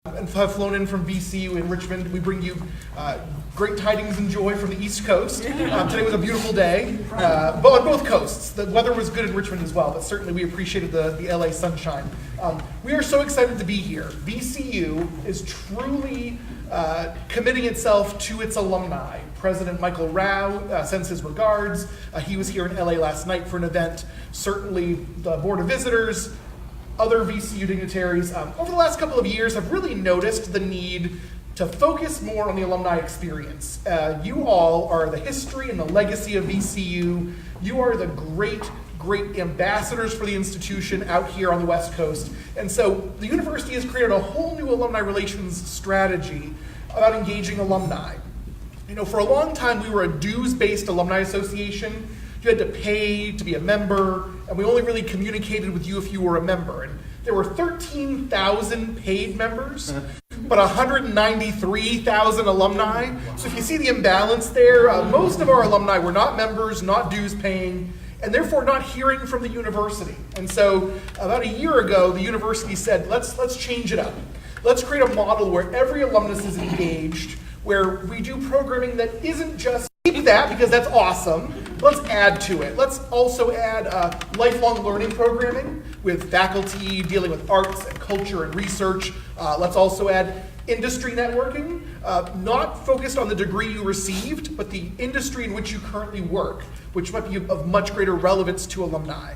and have flown in from VCU in Richmond. We bring you great tidings and joy from the East Coast. Today was a beautiful day, but on both coasts. The weather was good in Richmond as well, but certainly we appreciated the LA sunshine. We are so excited to be here. VCU is truly committing itself to its alumni. President Michael Rao sends his regards. He was here in LA last night for an event. Certainly the Board of Visitors, other VCU dignitaries over the last couple of years have really noticed the need to focus more on the alumni experience. You all are the history and the legacy of VCU. You are the great ambassadors for the institution out here on the West Coast. And so the university has created a whole new alumni relations strategy about engaging alumni. You know, for a long time we were a dues-based alumni association. You had to pay to be a member, and we only really communicated with you if you were a member. And there were 13,000 paid members, but 193,000 alumni. So if you see the imbalance there, most of our alumni were not members, not dues paying, and therefore not hearing from the university. And so about a year ago, the university said, let's change it up. Let's create a model where every alumnus is engaged, where we do programming that isn't just keep that because that's awesome. Let's add to it. Let's also add lifelong learning programming with faculty dealing with arts and culture and research. Let's also add industry networking, not focused on the degree you received, but the industry in which you currently work, which might be of much greater relevance to alumni.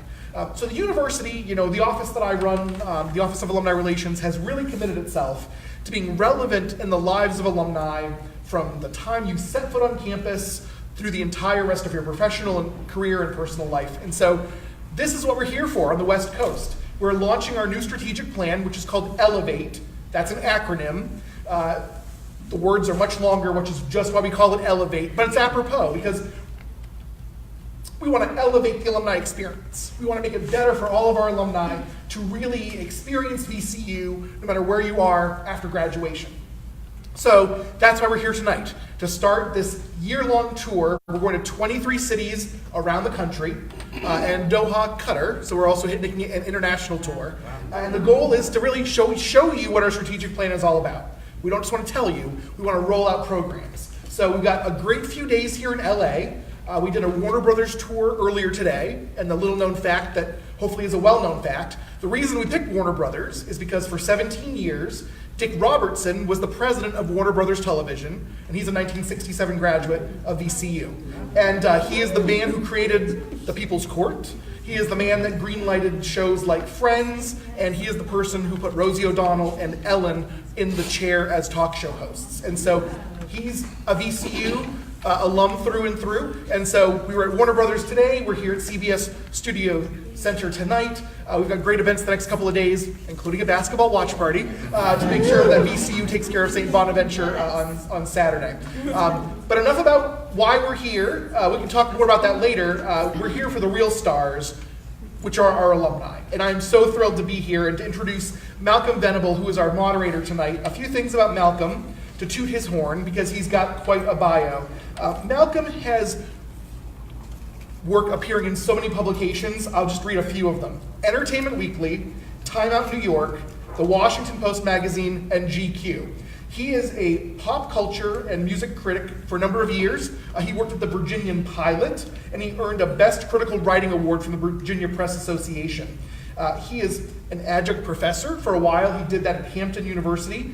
So the university, you know, the office that I run, the Office of Alumni Relations, has really committed itself to being relevant in the lives of alumni from the time you set foot on campus through the entire rest of your professional career and personal life. And so this is what we're here for on the West Coast. We're launching our new strategic plan, which is called Elevate. That's an acronym. The words are much longer, which is just why we call it Elevate, but it's apropos because we want to elevate the alumni experience. We want to make it better for all of our alumni to really experience VCU no matter where you are after graduation. So that's why we're here tonight, to start this year-long tour. We're going to 23 cities around the country and Doha, Qatar, so we're also hitting an international tour. And the goal is to really show you what our strategic plan is all about. We don't just want to tell you, we want to roll out programs. So we've got a great few days here in LA. We did a Warner Brothers tour earlier today, and the little-known fact that hopefully is a well-known fact, the reason we picked Warner Brothers is because for 17 years, Dick Robertson was the president of Warner Brothers Television, and he's a 1967 graduate of VCU. And he is the man who created The People's Court. He is the man that greenlighted shows like Friends, and he is the person who put Rosie O'Donnell and Ellen in the chair as talk show hosts. And so he's a VCU alum through and through. And so we were at Warner Brothers today. We're here at CBS Studio Center tonight. We've got great events the next couple of days, including a basketball watch party, to make sure that VCU takes care of St. Bonaventure on Saturday. But enough about why we're here. We can talk more about that later. We're here for the real stars, which are our alumni. And I'm so thrilled to be here and to introduce Malcolm Venable, who is our moderator tonight. A few things about Malcolm to toot his horn, because he's got quite a bio. Malcolm has work appearing in so many publications. I'll just read a few of them. Entertainment Weekly, Time Out New York, The Washington Post Magazine, and GQ. He is a pop culture and music critic for a number of years. He worked at the Virginian Pilot, and he earned a Best Critical Writing Award from the Virginia Press Association. He is an adjunct professor. For a while, he did that at Hampton University,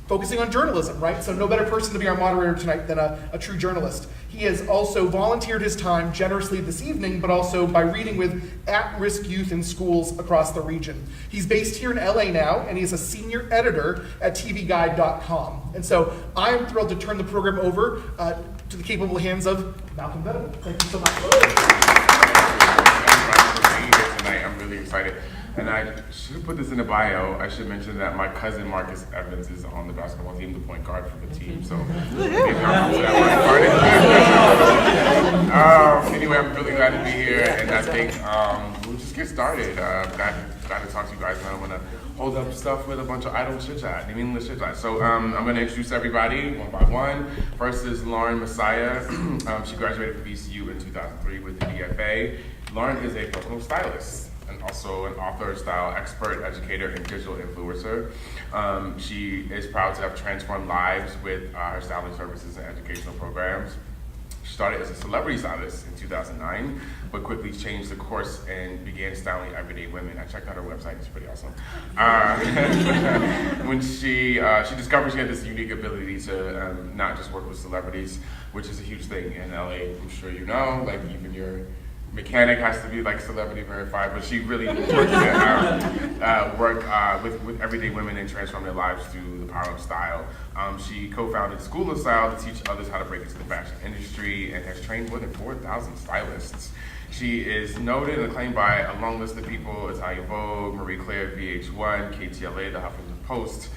focusing on journalism, right? So no better person to be our moderator tonight than a true journalist. He has also volunteered his time generously this evening, but also by reading with at-risk youth in schools across the region. He's based here in LA now, and he's a senior editor at tvguide.com. And so I'm thrilled to turn the program over to the capable hands of Malcolm Venable. Thank you so much. I'm really excited. And I should put this in the bio. I should mention that my cousin Marcus Evans is on the basketball team, the point guard for the team. So anyway, I'm really glad to be here, and I think we'll just get started. Glad to talk to you guys, and I want to hold up stuff with a bunch of idle chit-chat, meaningless chit-chat. So I'm going to introduce everybody one by one. First is Lauren Messiah. She graduated from VCU in 2003 with the BFA. Lauren is a professional stylist, an also an author, style expert, educator, and digital influencer. She is proud to have transformed lives with her styling services and educational programs. She started as a celebrity stylist in 2009, but quickly changed the course and began styling everyday women. I checked out her website; it's pretty awesome. When she discovered she had this unique ability to not just work with celebrities, which is a huge thing in LA. I'm sure you know, like even your mechanic has to be like celebrity verified, but she really worked with everyday women and transform their lives through the power of style. She co-founded School of Style to teach others how to break into the fashion industry and has trained more than 4,000 stylists. She is noted and acclaimed by a long list of people: Italian Vogue, Marie Claire, VH1, KTLA, The Huffington Post,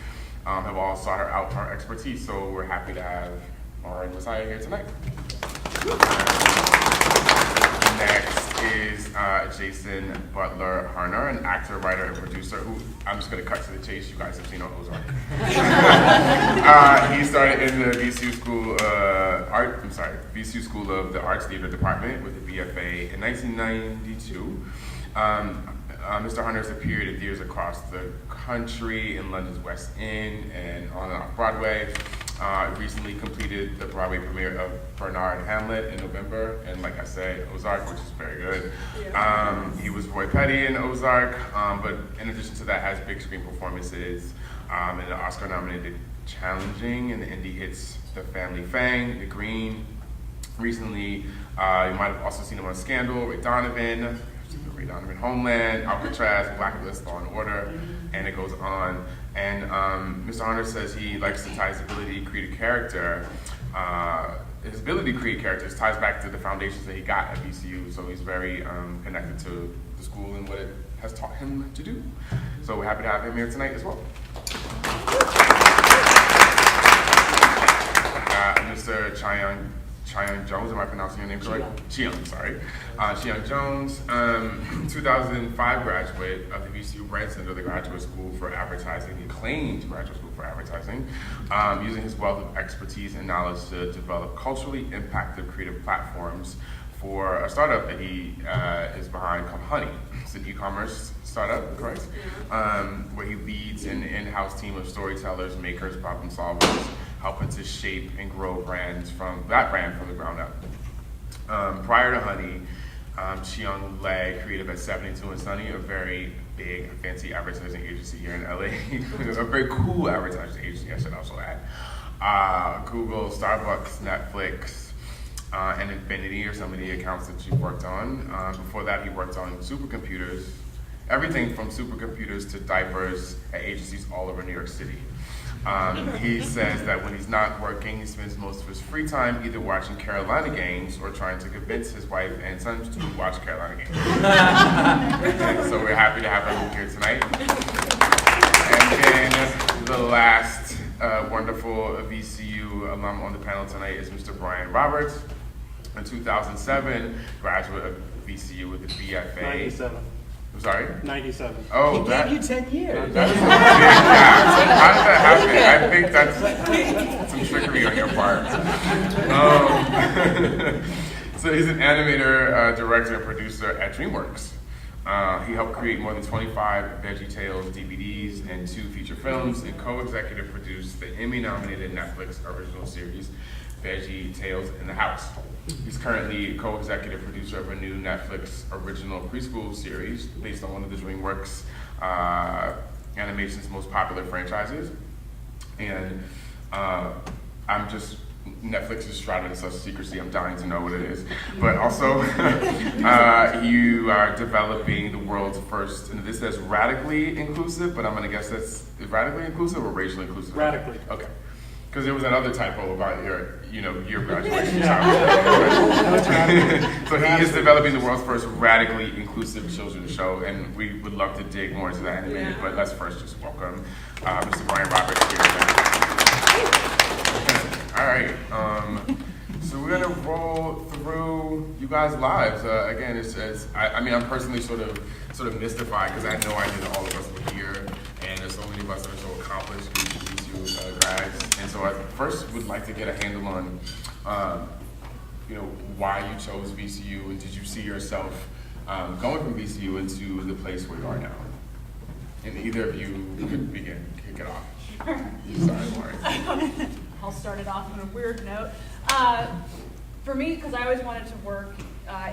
have all sought her out for her expertise. So we're happy to have Lauren Messiah here tonight. Next is Jason Butler Harner, an actor, writer, and producer who, I'm just going to cut to the chase, you guys have seen on Ozark. He started in the VCU School of the Arts Theater Department with a BFA in 1992. Mr. Harner has appeared at theaters across the country, in London's West End and on and off Broadway. Recently completed the Broadway premiere of Bernard Hamlet in November, and like I said, Ozark, which is very good. Yeah. He was Roy Petty in Ozark, but in addition to that, has big screen performances in the Oscar-nominated Challenging and the indie hits The Family Fang, The Green. Recently, you might have also seen him on Scandal, Ray Donovan, Homeland, Alcatraz, Blacklist, Law and Order, and it goes on. And Mr. Harner says he likes to tie his ability to create a character. His ability to create characters ties back to the foundations that he got at VCU, so he's very connected to the school and what it has taught him to do. So we're happy to have him here tonight as well. Mr. Chiang Jones, am I pronouncing your name correct? Chiang, sorry. Chiang Jones, 2005 graduate of the VCU Brand Center, the Graduate School for Advertising, the acclaimed Graduate School for Advertising, using his wealth of expertise and knowledge to develop culturally impactful creative platforms for a startup that he is behind called Honey. It's an e-commerce startup, correct? Where he leads an in-house team of storytellers, makers, problem solvers, helping to shape and grow that brand from the ground up. Prior to Honey, Chiang led creative at 72 and Sunny, a very big, fancy advertising agency here in LA. A very cool advertising agency, I should also add. Google, Starbucks, Netflix, and Infinity are some of the accounts that you've worked on. Before that, he worked on supercomputers, everything from supercomputers to diapers at agencies all over New York City. He says that when he's not working, he spends most of his free time either watching Carolina games or trying to convince his wife and sons to watch Carolina games. And so we're happy to have him here tonight. And then the last wonderful VCU alum on the panel tonight is Mr. Brian Roberts. In 2007, graduate of VCU with a BFA. 97. I'm sorry? 97. Oh, He gave you 10 years. That is a big gap. How did that happen? I think that's some trickery on your part. So he's an animator, director, and producer at DreamWorks. He helped create more than 25 VeggieTales DVDs and 2 feature films, and co-executive produced the Emmy-nominated Netflix original series, VeggieTales in the House. He's currently co-executive producer of a new Netflix original preschool series based on one of the DreamWorks animation's most popular franchises. And Netflix is shrouded in such secrecy, I'm dying to know what it is. But also, you are developing the world's first, and this says radically inclusive, but I'm gonna guess is radically inclusive or racially inclusive? Radically. Okay. Because there was another typo about your graduation. So he is developing the world's first radically inclusive children's show, and we would love to dig more into that in a minute, but let's first just welcome Mr. Brian Roberts here. All right, so we're gonna roll through you guys' lives. Again, I'm personally sort of mystified because I had no idea that all of us were here, and there's so many of us that are so accomplished. Grads. And so I first would like to get a handle on, why you chose VCU, and did you see yourself going from VCU into the place where you are now? And either of you could begin, kick it off. Sorry, Lauren. I'll start it off on a weird note. For me, because I always wanted to work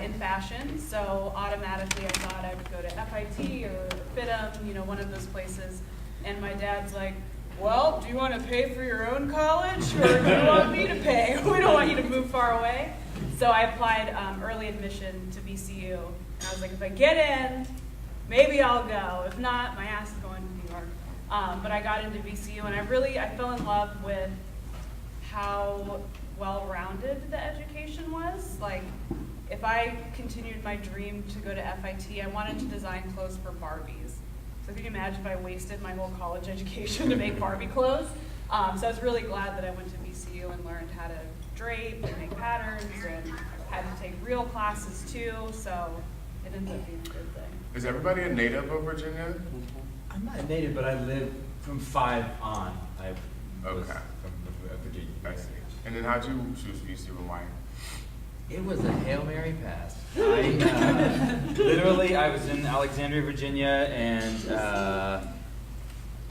in fashion, so automatically I thought I would go to FIT or FITM, one of those places. And my dad's like, well, do you want to pay for your own college or do you want me to pay? We don't want you to move far away. So I applied early admission to VCU. And I was like, if I get in, maybe I'll go. If not, my ass is going to New York. But I got into VCU and I fell in love with how well-rounded the education was. Like, if I continued my dream to go to FIT, I wanted to design clothes for Barbies. So can you imagine if I wasted my whole college education to make Barbie clothes? So I was really glad that I went to VCU and learned how to drape and make patterns and had to take real classes too, so it ended up being a good thing. Is everybody a native of Virginia? I'm not a native, but I lived from 5 on. I was Okay. from Virginia. I see. And then how'd you choose VCU and why? It was a Hail Mary pass. Literally, I was in Alexandria, Virginia,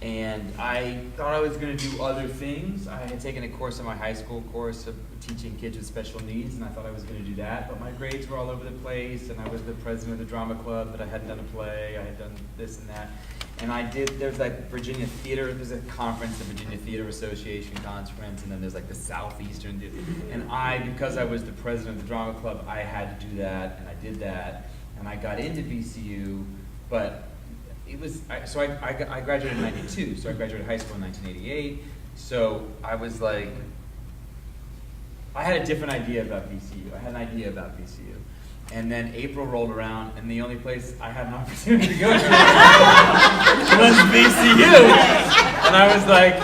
and I thought I was going to do other things. I had taken a course in my high school course of teaching kids with special needs, and I thought I was going to do that, but my grades were all over the place, and I was the president of the drama club, but I hadn't done a play, I had done this and that. And there's like Virginia Theater, there's a conference, the Virginia Theater Association conference, and then there's like the Southeastern, and because I was the president of the drama club, I had to do that, and I did that, and I got into VCU, but I graduated in 92, so I graduated high school in 1988, so I was like, I had a different idea about VCU. I had an idea about VCU. And then April rolled around, and the only place I had an opportunity to go to was VCU. And I was like,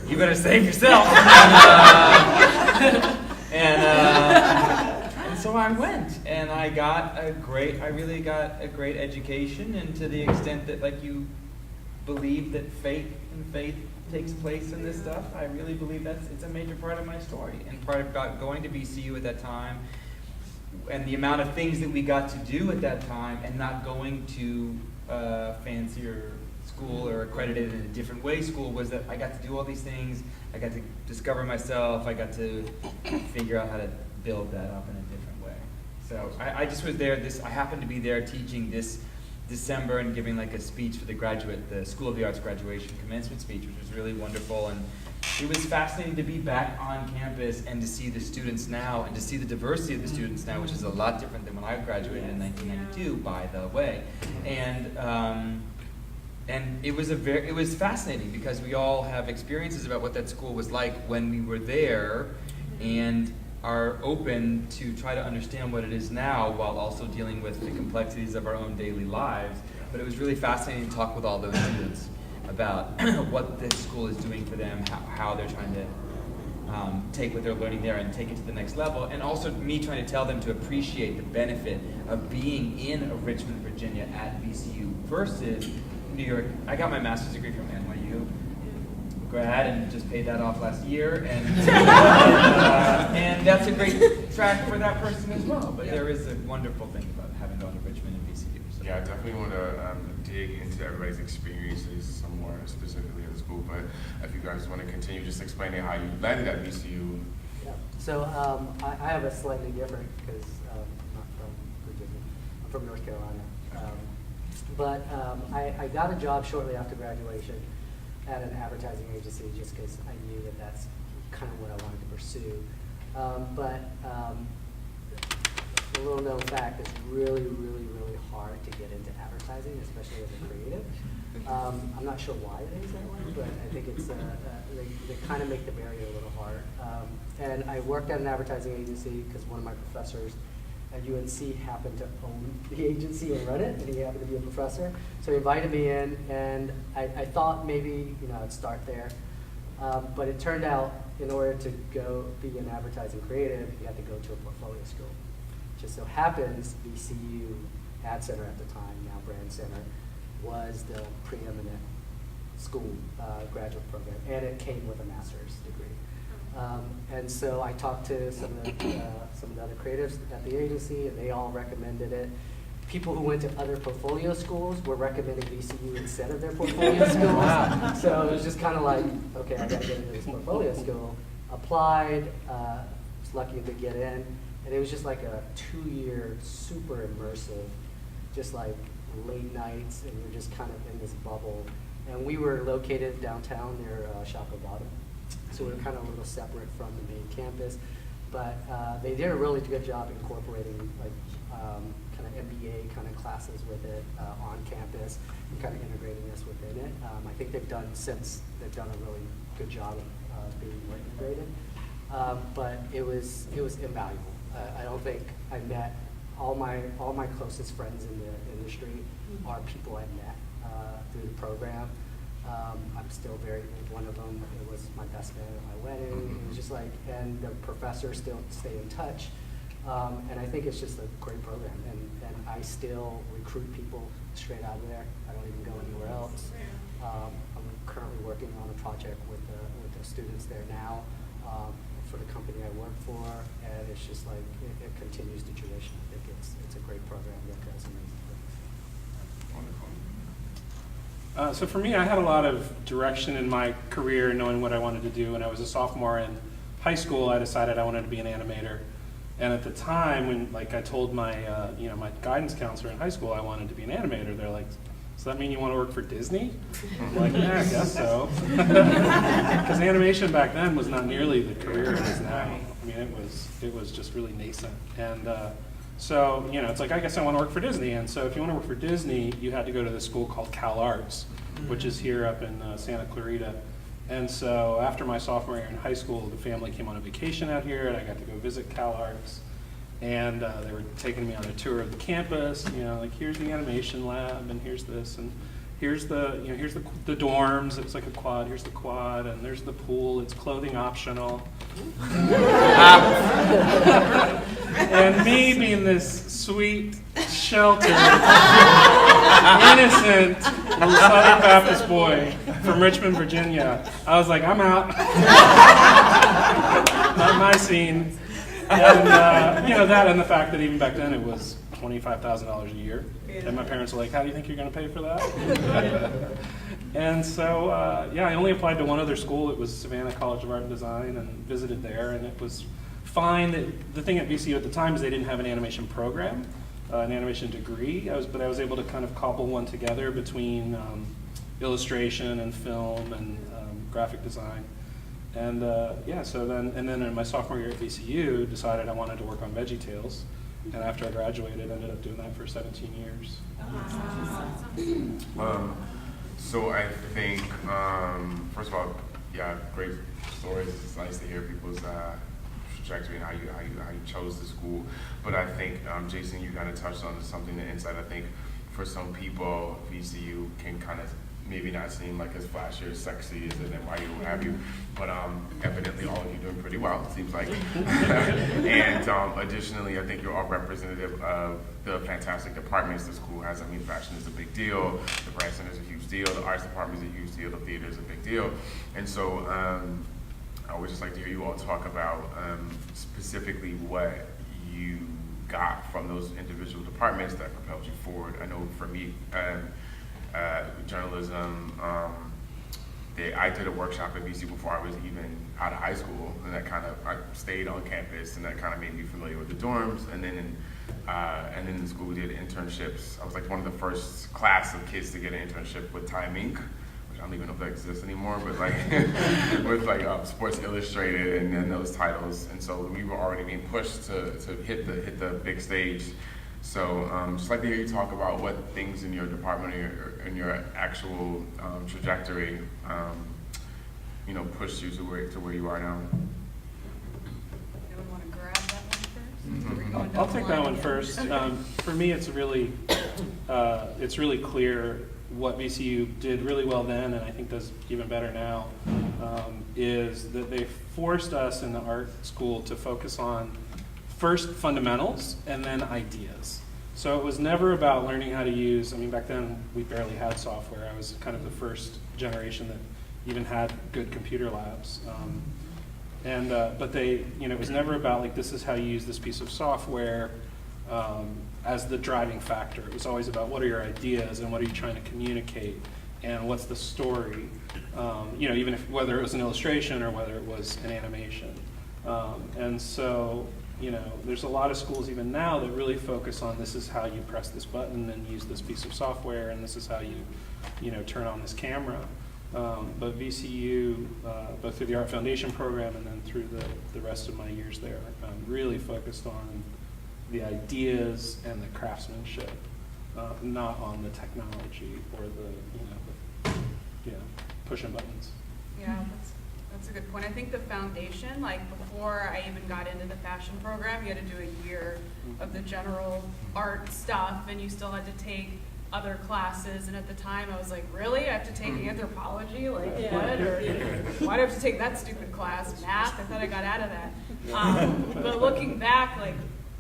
you better save yourself. And so I went, and I really got a great education, and to the extent that like you believe that faith takes place in this stuff, I really believe it's a major part of my story, and part about going to VCU at that time, and the amount of things that we got to do at that time, and not going to fancier school or accredited in a different way school, was that I got to do all these things, I got to discover myself, I got to figure out how to build that up in a different way. So I just was there, I happened to be there teaching this December and giving like a speech for the School of the Arts graduation commencement speech, which was really wonderful, and it was fascinating to be back on campus and to see the students now and to see the diversity of the students now, which is a lot different than when I graduated in 1992, by the way. And it was fascinating because we all have experiences about what that school was like when we were there, and are open to try to understand what it is now while also dealing with the complexities of our own daily lives. But it was really fascinating to talk with all those students about what this school is doing for them, how they're trying to take what they're learning there and take it to the next level, and also me trying to tell them to appreciate the benefit of being in Richmond, Virginia at VCU versus New York. I got my master's degree from NYU grad and just paid that off last year, and that's a great track for that person as well. But there is a wonderful thing about having gone to Richmond and VCU. So. Yeah, I definitely want to dig into everybody's experiences some more specifically at the school. But if you guys want to continue just explaining how you landed at VCU. Yeah. So I have a slightly different, because I'm not from Virginia. I'm from North Carolina. I got a job shortly after graduation at an advertising agency just because I knew that that's kind of what I wanted to pursue. A little known fact, it's really, really, really hard to get into advertising, especially as a creative. I'm not sure why it is that way, but I think it's they kind of make the barrier a little hard. And I worked at an advertising agency because one of my professors at UNC happened to own the agency and run it, and he happened to be a professor. So he invited me in, and I thought maybe I'd start there. But it turned out in order to go be an advertising creative, you had to go to a portfolio school. Just so happens VCU Ad Center at the time, now Brand Center, was the preeminent school graduate program, and it came with a master's degree. And so I talked to some of the other creatives at the agency, and they all recommended it. people who went to other portfolio schools were recommending VCU instead of their portfolio schools. So it was just kind of like, okay, I gotta get into this portfolio school. Applied, was lucky to get in, and it was just like a 2-year, super immersive, just like late nights, and you're just kind of in this bubble. And we were located downtown near Shaka Bottom, so we were kind of a little separate from the main campus. But they did a really good job incorporating like kind of MBA kind of classes with it on campus and kind of integrating us within it. I think they've done a really good job of being more integrated. But it was invaluable. I don't think I met all my closest friends in the industry are people I met through the program. I'm still one of them, it was my best man at my wedding. It was just like, and the professors still stay in touch. And I think it's just a great program. And I still recruit people straight out of there. I don't even go anywhere else. I'm currently working on a project with the students there now for the company I work for. And it's just like, it continues the tradition. I think it's a great program that does amazing things. Wonderful. So for me, I had a lot of direction in my career, knowing what I wanted to do. When I was a sophomore in high school, I decided I wanted to be an animator. And at the time, when like I told my my guidance counselor in high school I wanted to be an animator, they're like, "Does that mean you want to work for Disney?" I'm like, "Yeah, I guess so." Because animation back then was not nearly the career it is now. I mean, it was just really nascent. And so, it's like, I guess I want to work for Disney. And so if you want to work for Disney, you had to go to this school called Cal Arts, which is here up in Santa Clarita. And so after my sophomore year in high school, the family came on a vacation out here, and I got to go visit Cal Arts. And they were taking me on a tour of the campus, like, here's the animation lab, and here's this, and here's the dorms. It was like a quad. Here's the quad, and there's the pool. It's clothing optional. And me being this sweet, sheltered, innocent Southern Baptist boy from Richmond, Virginia, I was like, I'm out. Not my scene. And that, and the fact that even back then it was $25,000 a year, and my parents were like, "How do you think you're going to pay for that?" And so, I only applied to one other school. It was Savannah College of Art and Design, and visited there, and it was fine. The thing at VCU at the time is they didn't have an animation program, an animation degree. I was able to kind of cobble one together between illustration and film and graphic design. And so then in my sophomore year at VCU, decided I wanted to work on VeggieTales. And after I graduated, I ended up doing that for 17 years. So I think, first of all, great stories. It's nice to hear people's trajectory and how you chose the school. But I think, Jason, you kind of touched on something, the insight. I think for some people, VCU can kind of maybe not seem like as flashy or sexy as an NYU, what have you, but evidently all of you doing pretty well, it seems like. And additionally, I think you're all representative of the fantastic departments the school has. I mean, fashion is a big deal, the Brand Center is a huge deal, the arts department is a huge deal, the theater is a big deal. And so I would just like to hear you all talk about specifically what you got from those individual departments that propelled you forward. I know for me, journalism, I did a workshop at VC before I was even out of high school, and that kind of, I stayed on campus, and that kind of made me familiar with the dorms. And then in school we did internships. I was like one of the first class of kids to get an internship with Time Inc., which I don't even know if that exists anymore, but like with like Sports Illustrated and then those titles. And so we were already being pushed to hit the big stage. So just like to hear you talk about what things in your department or in your actual trajectory, pushed you to where you are now. Anyone want to grab that one first? Or are we going down I'll the take that line? one first. For me, it's really clear what VCU did really well then, and I think does even better now, is that they forced us in the art school to focus on first fundamentals and then ideas. So it was never about learning how to use, back then we barely had software. I was kind of the first generation that even had good computer labs. But it was never about like, this is how you use this piece of software. as the driving factor. It was always about what are your ideas and what are you trying to communicate and what's the story, even if whether it was an illustration or whether it was an animation. And so, there's a lot of schools even now that really focus on this is how you press this button and use this piece of software, and this is how you, turn on this camera. But VCU, both through the Art Foundation program and then through the rest of my years there, really focused on the ideas and the craftsmanship, not on the technology or the pushing buttons. Yeah, that's a good point. I think the foundation, like before I even got into the fashion program, you had to do a year of the general art stuff, and you still had to take other classes. And at the time, I was like, really? I have to take anthropology? Like what? Or why do I have to take that stupid class? Math? I thought I got out of that. But looking back, like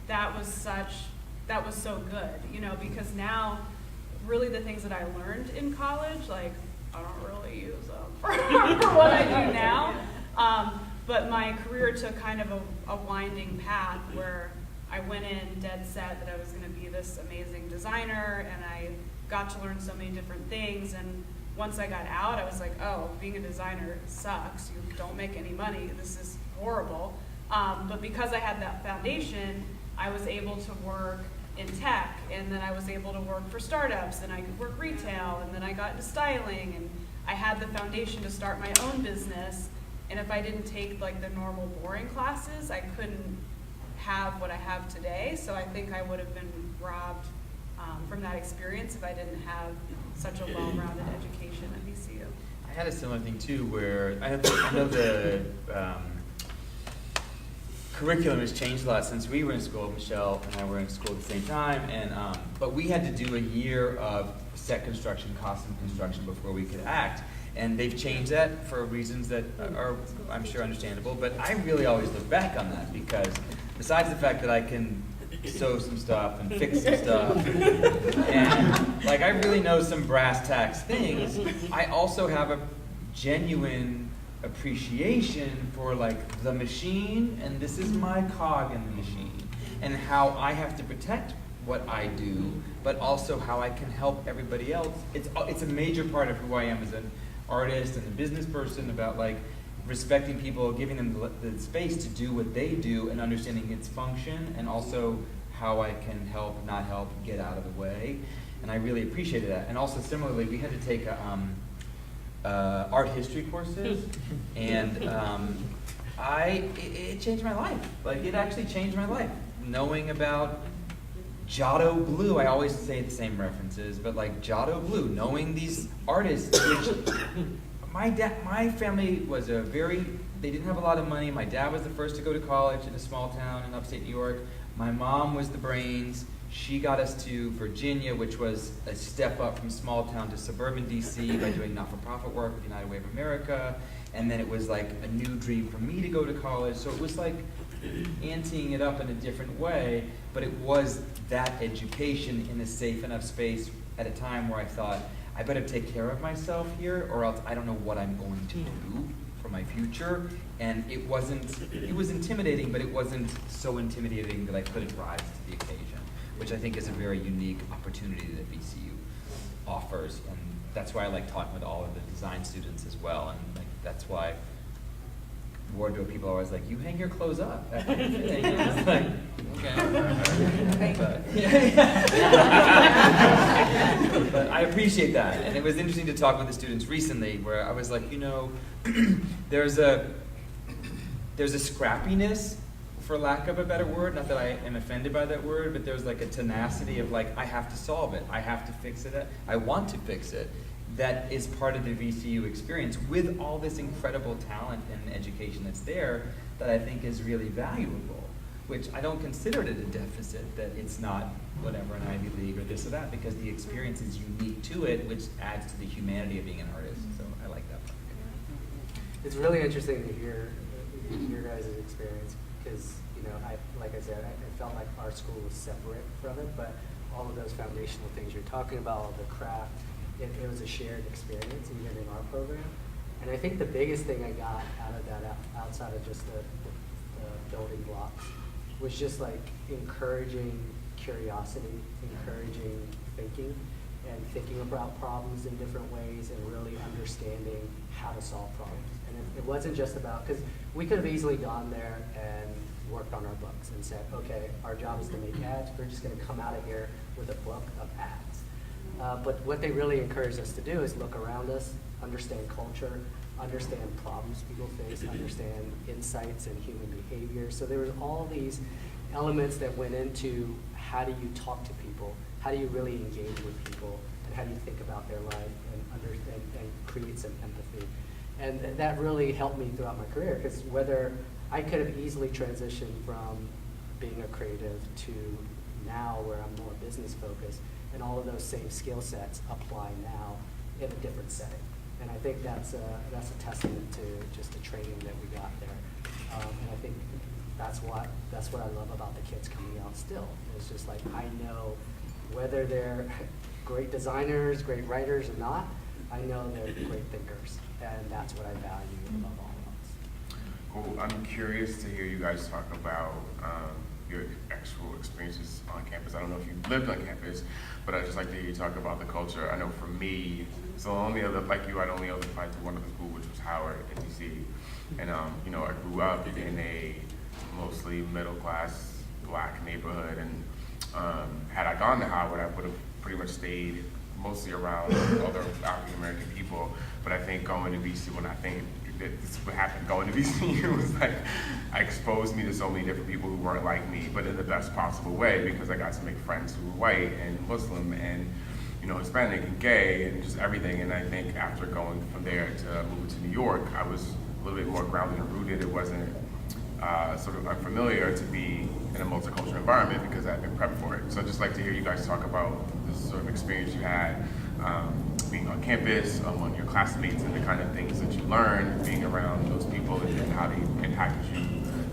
that was so good, because now really the things that I learned in college, like I don't really use them for what I do now. But my career took kind of a winding path where I went in dead set that I was going to be this amazing designer, and I got to learn so many different things. And once I got out, I was like, oh, being a designer sucks. You don't make any money. This is horrible. But because I had that foundation, I was able to work in tech, and then I was able to work for startups, and I could work retail, and then I got into styling, and I had the foundation to start my own business. And if I didn't take like the normal boring classes, I couldn't have what I have today. So I think I would have been robbed from that experience if I didn't have such a well-rounded education at VCU. I had a similar thing too, where I know the curriculum has changed a lot since we were in school. Michelle and I were in school at the same time, and but we had to do a year of set construction, costume construction before we could act. And they've changed that for reasons that are, I'm sure, understandable. But I really always look back on that because besides the fact that I can sew some stuff and fix some stuff, and like I really know some brass tacks things, I also have a genuine appreciation for like the machine, and this is my cog in the machine, and how I have to protect what I do, but also how I can help everybody else. It's a major part of who I am as an artist and a business person, about like respecting people, giving them the space to do what they do, and understanding its function, and also how I can help, not help, get out of the way. And I really appreciated that. And also similarly, we had to take art history courses, and it changed my life. Like it actually changed my life. Knowing about Giotto blue, I always say the same references, but like Giotto blue, knowing these artists, which my family was they didn't have a lot of money. My dad was the first to go to college in a small town in upstate New York. My mom was the brains. She got us to Virginia, which was a step up from small town to suburban DC by doing not-for-profit work with United Way of America. And then it was like a new dream for me to go to college. So it was like anteing it up in a different way, but it was that education in a safe enough space at a time where I thought, I better take care of myself here, or else I don't know what I'm going to do for my future. And it was intimidating, but it wasn't so intimidating that I couldn't rise to the occasion, which I think is a very unique opportunity that VCU offers. And that's why I like talking with all of the design students as well. And like, that's why wardrobe people are always like, you hang your clothes up. It's like, okay. But I appreciate that. And it was interesting to talk with the students recently where I was like, there's a scrappiness, for lack of a better word, not that I am offended by that word, but there's like a tenacity of like, I have to solve it, I have to fix it, I want to fix it. That is part of the VCU experience with all this incredible talent and education that's there that I think is really valuable, which I don't consider it a deficit, that it's not whatever, an Ivy League or this or that, because the experience is unique to it, which adds to the humanity of being an artist. So I like that part. It's really interesting to hear your guys' experience because, like I said, I felt like our school was separate from it, but all of those foundational things you're talking about, all the craft, it was a shared experience even in our program. And I think the biggest thing I got out of that, outside of just the building blocks, was just like encouraging curiosity, encouraging thinking, and thinking about problems in different ways and really understanding how to solve problems. And it wasn't just about, because we could have easily gone there and worked on our books and said, okay, our job is to make ads, we're just gonna come out of here with a book of ads. But what they really encouraged us to do is look around us, understand culture, understand problems people face, understand insights and human behavior. So there was all these elements that went into how do you talk to people, how do you really engage with people, and how do you think about their life and create some empathy. And that really helped me throughout my career, because whether I could have easily transitioned from being a creative to now where I'm more business focused, and all of those same skill sets apply now in a different setting. And I think that's a testament to just the training that we got there. And I think that's what I love about the kids coming out still. It's just like, I know whether they're great designers, great writers or not, I know they're great thinkers. And that's what I value above all else. Cool. I'm curious to hear you guys talk about your actual experiences on campus. I don't know if you lived on campus, but I'd just like to hear you talk about the culture. I know for me, so like you, I'd only ever applied to one other school, which was Howard in DC. And you know, I grew up in a mostly middle-class black neighborhood, and had I gone to Howard, I would have pretty much stayed mostly around other African-American people. But I think going to VCU, when I think that this is what happened going to VCU, was like, exposed me to so many different people who weren't like me, but in the best possible way, because I got to make friends who were white and Muslim and, you know, Hispanic and gay and just everything. And I think after going from there to moving to New York, I was a little bit more grounded and rooted. It wasn't sort of unfamiliar to be in a multicultural environment because I've been prepped for it. So I'd just like to hear you guys talk about this sort of experience you had being on campus, among your classmates, and the kind of things that you learned being around those people, and how they impacted you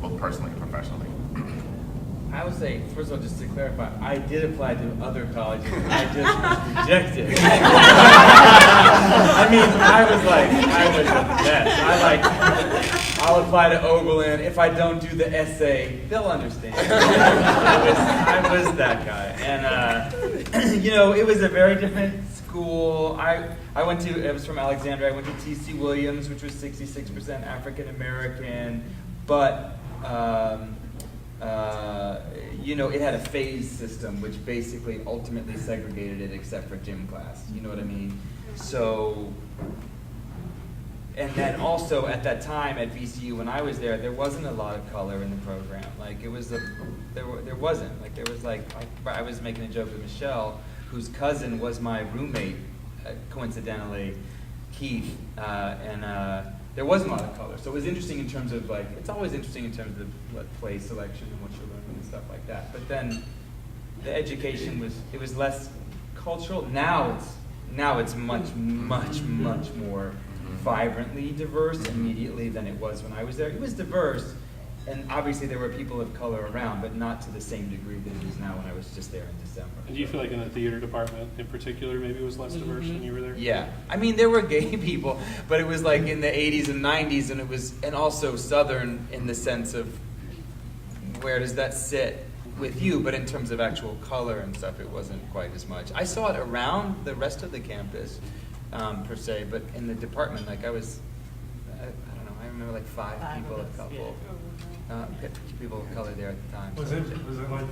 both personally and professionally. I would say, first of all, just to clarify, I did apply to other colleges. I just was rejected. I mean, I was a mess. I'll apply to Oberlin. If I don't do the essay, they'll understand. I was that guy. And, you know, it was a very different school. It was from Alexandria. I went to T.C. Williams, which was 66% African American, but, you know, it had a phase system, which basically ultimately segregated it except for gym class. You know what I mean? So, and then also at that time at VCU when I was there wasn't a lot of color in the program. Like it was there wasn't. Like there was I was making a joke with Michelle, whose cousin was my roommate, coincidentally, Keith, and there wasn't a lot of color. So it was interesting in terms of it's always interesting in terms of play selection and what you're learning and stuff like that. But then the education was less cultural. Now it's much more vibrantly diverse immediately than it was when I was there. It was diverse, and obviously there were people of color around, but not to the same degree that it is now when I was just there in December. And do you feel like in the theater department in particular maybe it was less diverse when you were there? Yeah. I mean, there were gay people, but it was like in the 80s and 90s, and also Southern in the sense of where does that sit with you, but in terms of actual color and stuff, it wasn't quite as much. I saw it around the rest of the campus, per se, but in the department, I don't know, I remember five people of couple, people of color there at the time. Was it like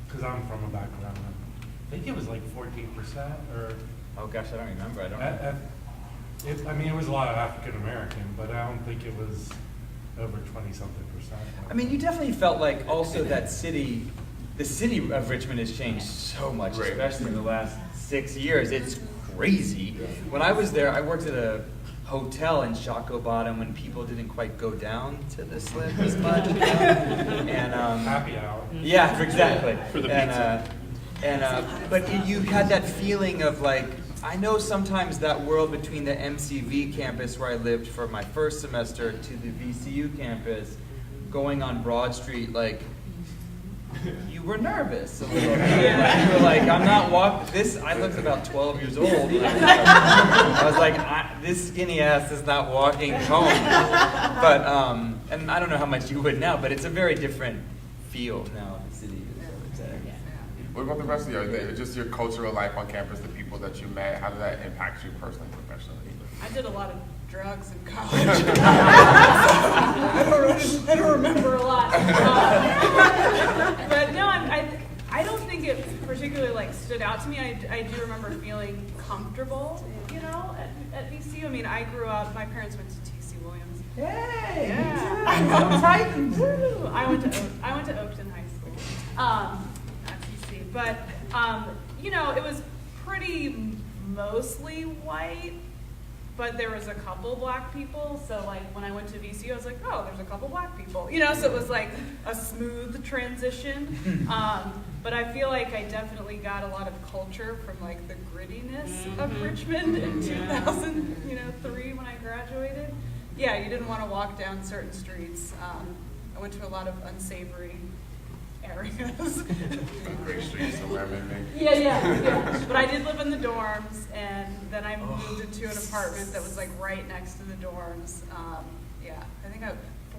because I'm from a background, I think it was like 14% or. Oh gosh, I don't remember. I don't know. I mean, it was a lot of African American, but I don't think it was over 20-something%. I mean, you definitely felt like also that the city of Richmond has changed so much, Right. especially in the last 6 years. It's crazy. When I was there, I worked at a hotel in Shockoe Bottom when people didn't quite go down to the slip as much. And Happy hour. yeah, exactly. For the But you had that feeling of I know sometimes that world between the MCV campus where I lived for my first semester to the VCU campus, going on Broad Street, you were nervous a little bit. You were like, I'm not walking this. I looked about 12 years old. I was like, this skinny ass is not walking home. But, and I don't know how much you would now, but it's a very different feel now in the city. What about the rest of you? Just your cultural life on campus, the people that you met, how did that impact you personally, professionally? I did a lot of drugs in college. I don't remember a lot. But no, I don't think it particularly like stood out to me. I do remember feeling comfortable, you know, at VCU. I mean, I grew up, my parents went to T.C. Williams. Hey! Yeah. I'm frightened. Woo! I went to Oakton High School, not TC, but you know, it was pretty mostly white, but there was a couple black people. So like when I went to VCU, I was like, oh, there's a couple black people, you know. So it was like a smooth transition. But I feel like I definitely got a lot of culture from like the grittiness of Richmond in 2003 when I graduated. Yeah, you didn't want to walk down certain streets. I went to a lot of unsavory areas. Great street somewhere, maybe. Yeah. But I did live in the dorms, and then I moved into an apartment that was like right next to the dorms. Yeah, I think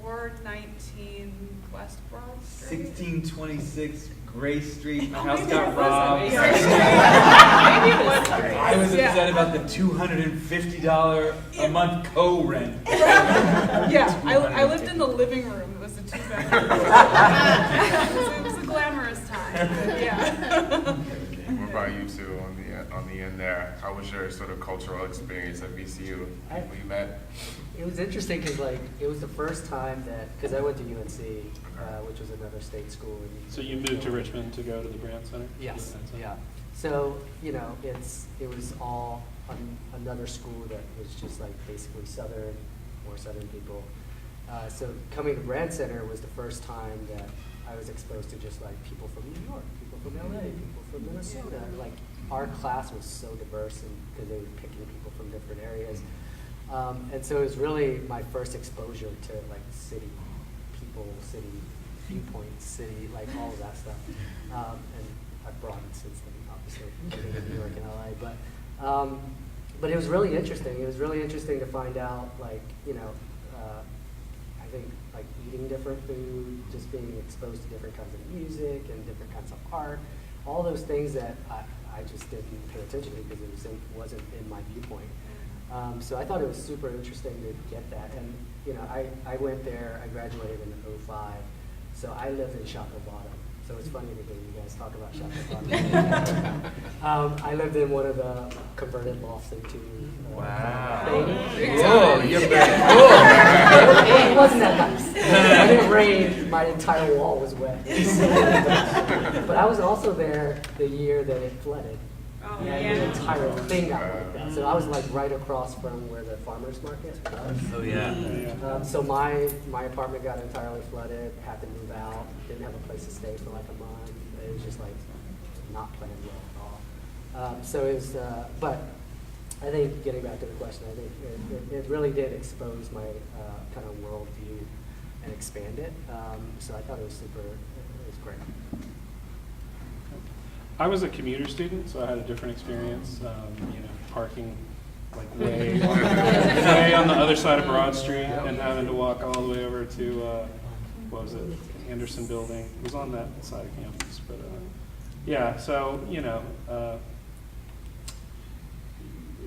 419 West Broad Street. 1626 Gray Street. My house Maybe got it robbed. wasn't. Maybe it was. I was Yeah. upset about the $250 a month co-rent. Yeah, I lived in the living room. It was a 2-bedroom. It was a glamorous time. Yeah. What about you two on the end there? How was your sort of cultural experience at VCU? People you met? It was interesting because like it was the first time that because I went to UNC, which was another state school. So you moved to Richmond to go to the Brand Center? Yes. Yeah. So you know, it was all another school that was just like basically more Southern people. So coming to Brand Center was the first time that I was exposed to just like people from New York, people from LA, people from Minnesota. Like our class was so diverse, and because they were picking people from different areas. And so it was really my first exposure to like city people, city viewpoints, city, like all of that stuff. And I've broadened since then, obviously, living in New York and LA. But it was really interesting. It was really interesting to find out, like, you know, I think like eating different food, just being exposed to different kinds of music and different kinds of art, all those things that I just didn't pay attention to because it wasn't in my viewpoint. So I thought it was super interesting to get that. And, you know, I went there, I graduated in 2005, so I lived in Chateau Bottom. So it's funny to hear you guys talk about Chateau Bottom. I lived in one of the converted lofts into Wow. thing. Whoa, you're very cool. It wasn't that nice. When it rained, my entire wall was wet. But I was also there the year that it flooded. Oh, And the entire thing got wiped out. So I was like right across from where the farmer's market was. Oh yeah. So my apartment got entirely flooded, had to move out, didn't have a place to stay for like a month. It was just like not planned well at all. So it was, but I think getting back to the question, I think it really did expose my kind of worldview and expand it. So I thought it was it was great. I was a commuter student, so I had a different experience. You know, parking like way on the other side of Broad Street and having to walk all the way over to what was it, Anderson Building. It was on that side of campus, but yeah. So you know,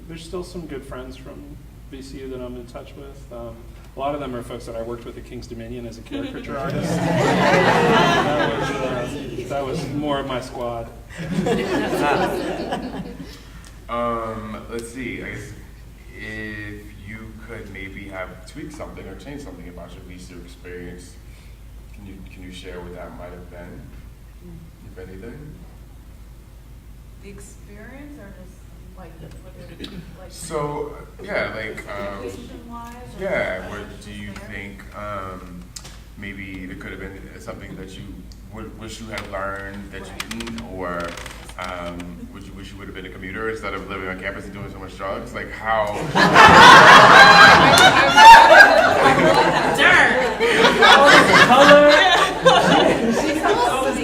there's still some good friends from VCU that I'm in touch with. A lot of them are folks that I worked with at King's Dominion as a caricature artist. That was more of my squad. Let's see. I guess if you could maybe have tweaked something or changed something about your VCU experience, can you share what that might have been, if anything? The experience, or just like like So yeah, like education-wise? Or yeah. What do you think? Maybe there could have been something that you wish you had learned that you didn't, or would you wish you would have been a commuter instead of living on campus and doing so much drugs? Like how?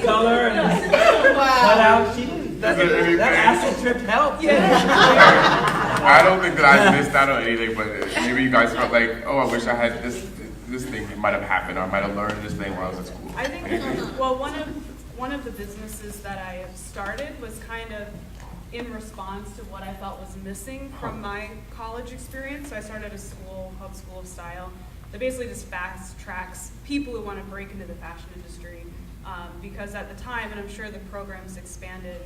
Color and cut out. She didn't. That acid trip helped. I don't think that I missed out on anything, but maybe you guys felt like, oh, I wish I had this thing might have happened, or I might have learned this thing while I was at school. I think, well, one of one of the businesses that I have started was kind of in response to what I felt was missing from my college experience. So I started a school called School of Style that basically just fast tracks people who want to break into the fashion industry. Because at the time, and I'm sure the program's expanded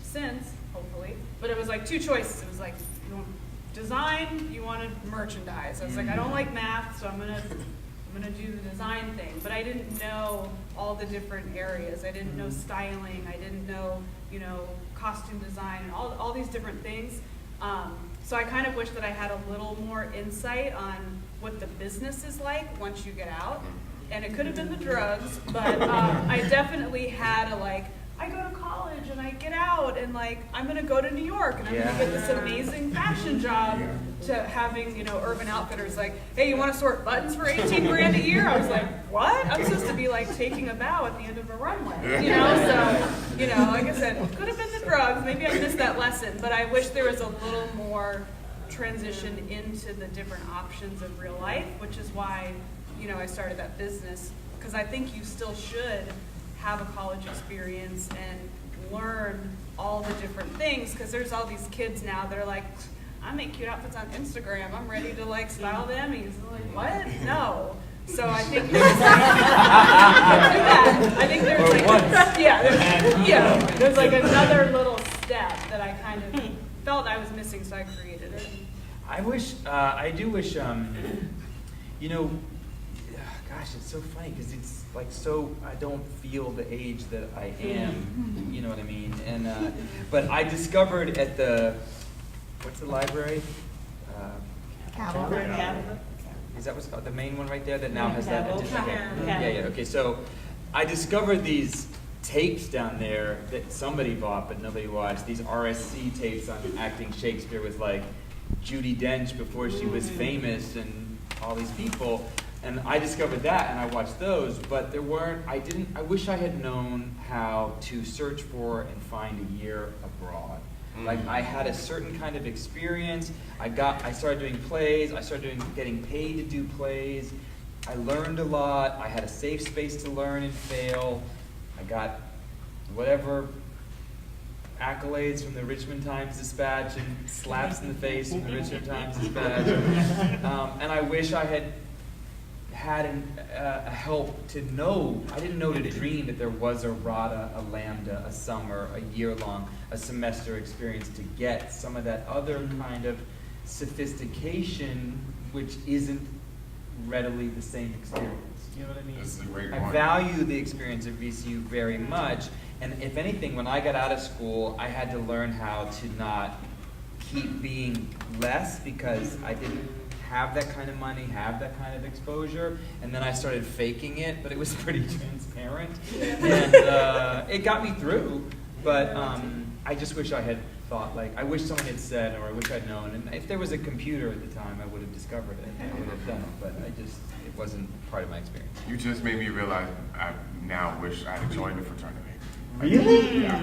since, hopefully, but it was like two choices. It was like, you want design, you wanted merchandise. I was like, I don't like math, so I'm gonna do the design thing. But I didn't know all the different areas. I didn't know styling. I didn't know, costume design and all these different things. So I kind of wish that I had a little more insight on what the business is like once you get out. And it could have been the drugs, but I definitely had I go to college and I get out and I'm gonna go to New York and I'm gonna get this amazing fashion job, to having, Urban Outfitters hey, you wanna sort buttons for 18 grand a year? I was like, what? I'm supposed to be taking a bow at the end of a runway, So, like I said, could have been the drugs, maybe I missed that lesson, but I wish there was a little more transition into the different options of real life, which is why, I started that business, because I think you still should have a college experience and learn all the different things, because there's all these kids now that are like, I make cute outfits on Instagram, I'm ready to style the Emmys. I'm like, what? No. So I think there's I think there's there's another little step that I kind of felt I was missing, so I created it. I do wish, gosh, it's so funny because it's I don't feel the age that I am, you know what I mean? And, but I discovered at what's the library? Is that what's called, the main one right there that now has that? Okay, so I discovered these tapes down there that somebody bought but nobody watched, these RSC tapes on acting Shakespeare with Judi Dench before she was famous and all these people. And I discovered that and I watched those, but I wish I had known how to search for and find a year abroad. I had a certain kind of experience. I started doing plays, getting paid to do plays. I learned a lot. I had a safe space to learn and fail. I got whatever accolades from the Richmond Times-Dispatch and slaps in the face from the Richmond Times-Dispatch. And I wish I had a help to know. I didn't know to dream that there was a RADA, a Lambda, a summer, a year-long, a semester experience to get some of that other kind of sophistication, which isn't readily the same experience. You know what I mean? This is a great I point. value the experience of VCU very much, and if anything, when I got out of school, I had to learn how to not keep being less because I didn't have that kind of money, have that kind of exposure, and then I started faking it, but it was pretty transparent, and it got me through, but I just wish I had thought, I wish someone had said, or I wish I'd known, and if there was a computer at the time, I would have discovered it, I would have done it, but it wasn't part of my experience. You just made me realize I now wish I had joined the fraternity. Really? Yeah.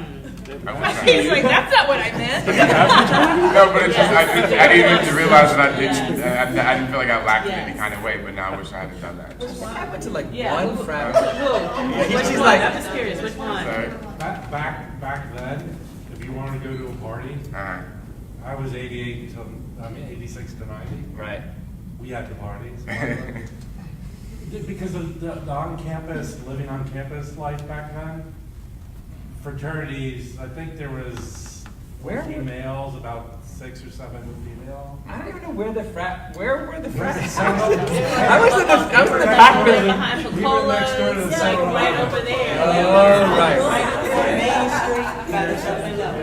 I wish I He's had. like, that's not what I meant. No, but it's just, I didn't even realize that I didn't feel like I lacked in any kind of way, but now I wish I had done that. What happened to Yeah. one frat? Which She's one? like, I'm just curious, which one? Sorry. Back then, if you wanted to go to a party, I was 86 to 90. right. We had the parties. Because of the on-campus, living on-campus life back then, fraternities, I think there was Where? 14 males, about 6 or 7 female. I don't even know where the frats. Where were the frats? I I was in the back Right of behind We were next door to the Cola's, Seven right Eleven. over there. Oh, right. Right over there, Main Street, by the 7-Eleven.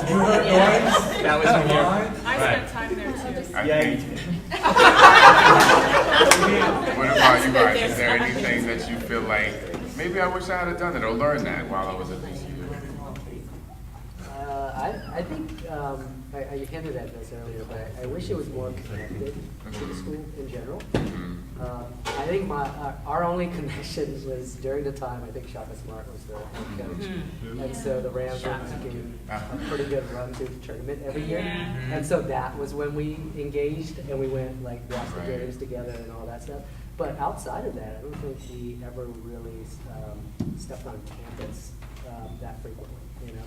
You heard noise? That was That here. line? I spent time there too. I Yeah, think- you did. What about you guys? Is there anything that you feel like maybe I wish I had done it or learned that while I was at VCU? I think, I hinted at this earlier, but I wish it was more connected to the school in general. I think our only connection was during the time, I think Shaka Smart was the head coach. And so the Rams were making a pretty good run through the tournament every year. And so that was when we engaged and we went like watch the games together and all that stuff. But outside of that, I don't think we ever really stepped on campus that frequently, you know.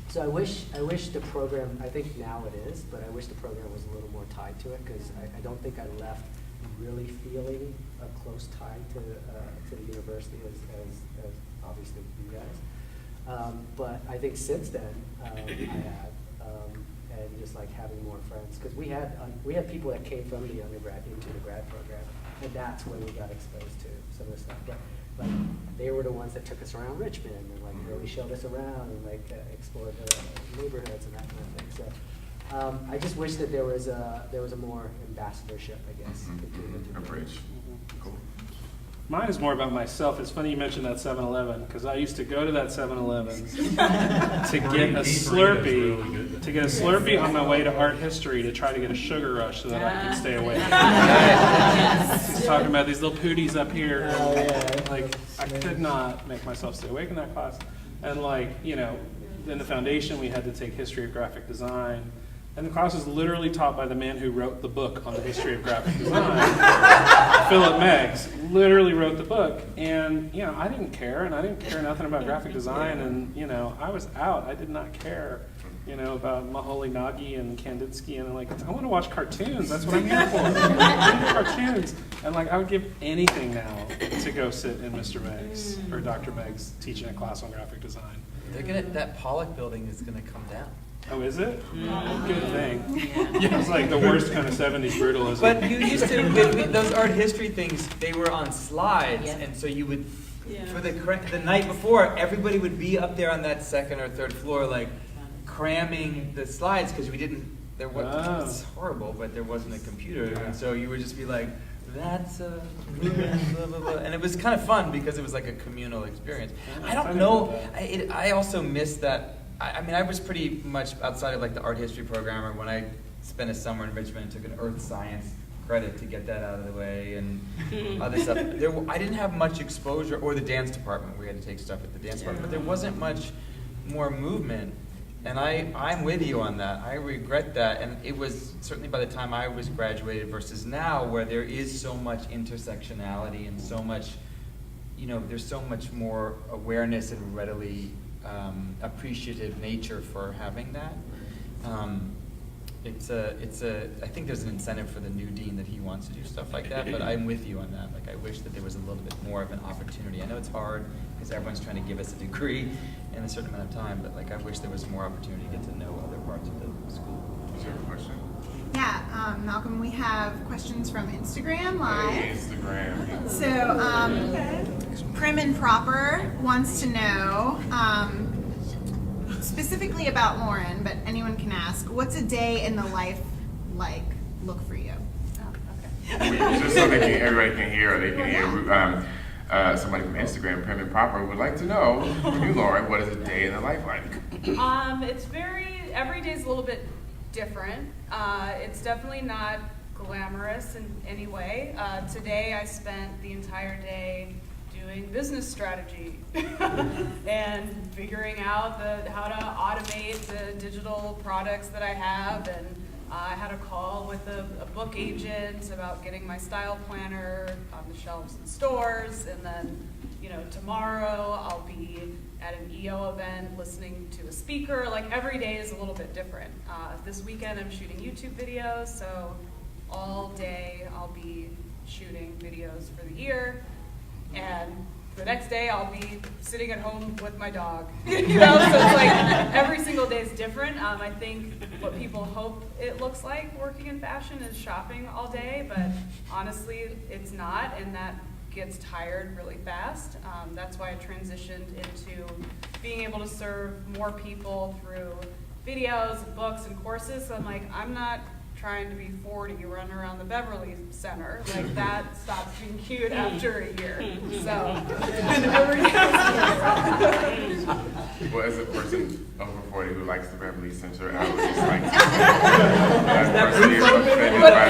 So I wish the program, I think now it is, but I wish the program was a little more tied to it, because I don't think I left really feeling a close tie to the university as obviously you guys. But I think since then, I have, and just like having more friends, because we had people that came from the undergrad into the grad program, and that's when we got exposed to some of the stuff. But like they were the ones that took us around Richmond and like really showed us around and like explored the neighborhoods and that kind of thing. So I just wish that there was a more ambassadorship, I guess, between the two. A bridge. Cool. Mine is more about myself. It's funny you mentioned that 7-Eleven, because I used to go to that 7-Eleven to get a Slurpee on my way to art history to try to get a sugar rush so that I could stay awake. He's talking about these little pooties up here. Like, I could not make myself stay awake in that class. And like, you know, in the foundation we had to take history of graphic design. And the class was literally taught by the man who wrote the book on the history of graphic design. Philip Meggs literally wrote the book. And, you know, I didn't care, and I didn't care nothing about graphic design. And, you know, I was out. I did not care, you know, about Macaulay Nagy and Kandinsky. And, like, I want to watch cartoons. That's what I'm here for. Cartoons. And, like, I would give anything now to go sit in Mr. Meggs or Dr. Meggs teaching a class on graphic design. That Pollock building is gonna come down. Oh, is it? Good thing. It's like the worst kind of 70s brutalism. But you used to, those art history things, they were on slides, and so you would, for the night before, everybody would be up there on that second or third floor, like, cramming the slides, because there was, it's horrible, but there wasn't a computer, and so you would just be like, that's a blah, blah, blah. And it was kind of fun, because it was like a communal experience. I don't know, I also missed that. I mean, I was pretty much outside of like the art history program, or when I spent a summer in Richmond and took an earth science credit to get that out of the way and other stuff. I didn't have much exposure, or the dance department. We had to take stuff at the dance department, but there wasn't much more movement. And I'm with you on that. I regret that. And it was certainly by the time I was graduated versus now, where there is so much intersectionality and so much, you know, there's so much more awareness and readily appreciative nature for having that. I think there's an incentive for the new dean that he wants to do stuff like that, but I'm with you on that. Like, I wish that there was a little bit more of an opportunity. I know it's hard because everyone's trying to give us a degree in a certain amount of time, but like, I wish there was more opportunity to get to know other parts of the school. Is there a question? Yeah, Malcolm, we have questions from Instagram Live. Hey, Instagram. So, Prim and Proper wants to know, specifically about Lauren, but anyone can ask, what's a day in the life like look for you? Just so everybody can hear, or they can hear. Somebody from Instagram, Prim and Proper, would like to know from you, Lauren, what is a day in the life like? It's every day's a little bit different. It's definitely not glamorous in any way. Today I spent the entire day doing business strategy and figuring out how to automate the digital products that I have, and I had a call with a book agent about getting my style planner on the shelves in stores, and then, you know, tomorrow I'll be at an EO event listening to a speaker. Like, every day is a little bit different. This weekend I'm shooting YouTube videos, so all day I'll be shooting videos for the year, and the next day I'll be sitting at home with my dog. You know, so it's like every single day is different. I think what people hope it looks like working in fashion is shopping all day, but honestly it's not, and that gets tired really fast. That's why I transitioned into being able to serve more people through videos, books, and courses. So I'm like, I'm not trying to be 40 running around the Beverly Center. Like, that stops being cute after a year. So every day. Well, as a person over 40 who likes the Beverly Center, I was just like,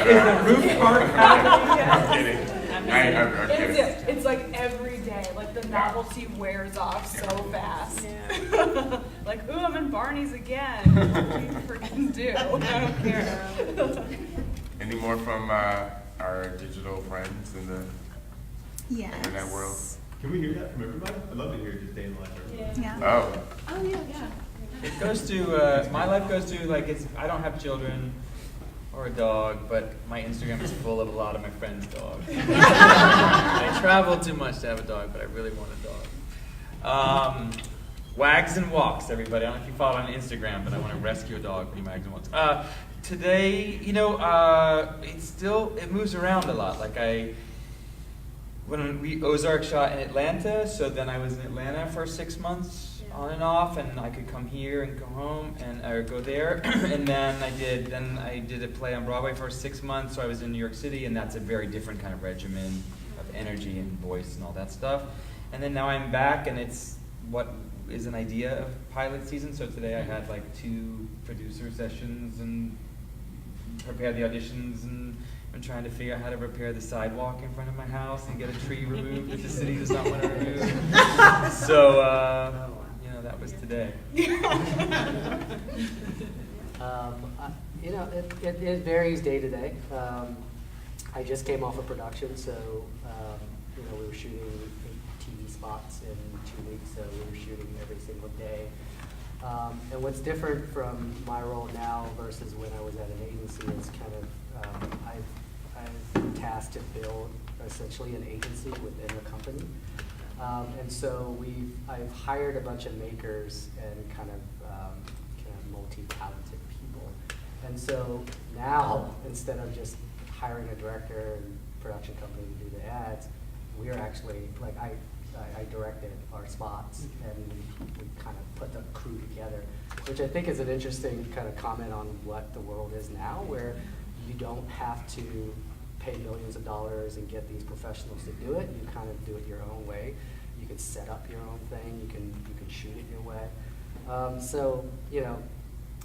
Is the roof part happening? I'm kidding. I get it. It's like every day, like the novelty wears off so fast. Like, ooh, I'm in Barney's again. What do you freaking do? I don't care. Any more from our digital friends in the Yes. internet world? Can we hear that from everybody? I'd love to hear just day in the life. of everybody. Yeah. Oh, Oh, yeah. It goes to, my life goes to, like, I don't have children or a dog, but my Instagram is full of a lot of my friends' dogs. I travel too much to have a dog, but I really want a dog. Wags and walks, everybody. I don't know if you follow on Instagram, but I want to rescue a dog from wags and walks. Today, it moves around a lot. Like when we Ozark shot in Atlanta, so then I was in Atlanta for 6 months on and off, and I could come here and go home or go there. And then I did a play on Broadway for 6 months, so I was in New York City, and that's a very different kind of regimen of energy and voice and all that stuff. And then now I'm back, and it's what is an idea of pilot season. So today I had like 2 producer sessions and prepared the auditions, and I'm trying to figure out how to repair the sidewalk in front of my house and get a tree removed that the city does not want to remove. So, that was today. It varies day to day. I just came off a production, so we were shooting 8 TV spots in 2 weeks, so we were shooting every single day. And what's different from my role now versus when I was at an agency is kind of I've been tasked to build essentially an agency within a company. And so I've hired a bunch of makers and kind of multi-talented people. And so now, instead of just hiring a director and production company to do the ads, we are actually, like I directed our spots and we kind of put the crew together, which I think is an interesting kind of comment on what the world is now, where you don't have to pay millions of dollars and get these professionals to do it. You kind of do it your own way. You can set up your own thing. You can shoot it your way.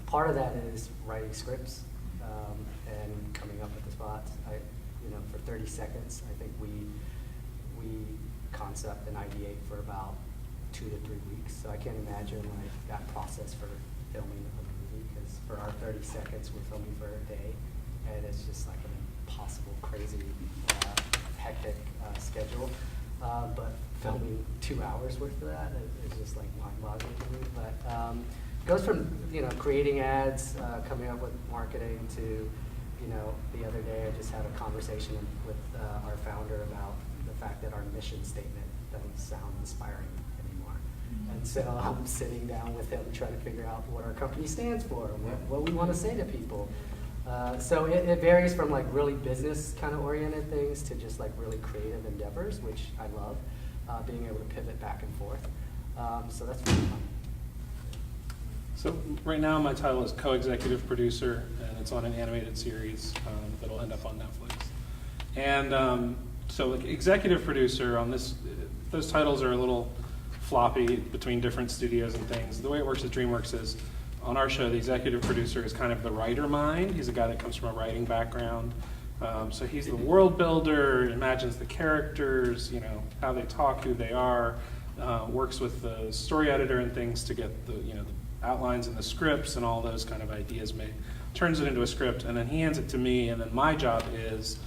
Part of that is writing scripts and coming up with the spots. For 30 seconds, I think we concept and ideate for about 2 to 3 weeks. So I can't imagine that process for filming a movie, because for our 30 seconds, we're filming for a day, and it's just like an impossible, crazy, hectic schedule. But filming 2 hours worth of that is just like mind-boggling to me. But it goes from creating ads, coming up with marketing to the other day I just had a conversation with our founder about the fact that our mission statement doesn't sound inspiring anymore. And so I'm sitting down with him trying to figure out what our company stands for and what we want to say to people. So it varies from like really business kind of oriented things to just like really creative endeavors, which I love, being able to pivot back and forth. So that's really fun. So right now my title is co-executive producer, and it's on an animated series that'll end up on Netflix. And so like executive producer on this, those titles are a little floppy between different studios and things. The way it works at DreamWorks is on our show, the executive producer is kind of the writer mind. He's a guy that comes from a writing background. So he's the world builder, imagines the characters, how they talk, who they are, works with the story editor and things to get the outlines and the scripts and all those kind of ideas made, turns it into a script, and then he hands it to me, and then my job is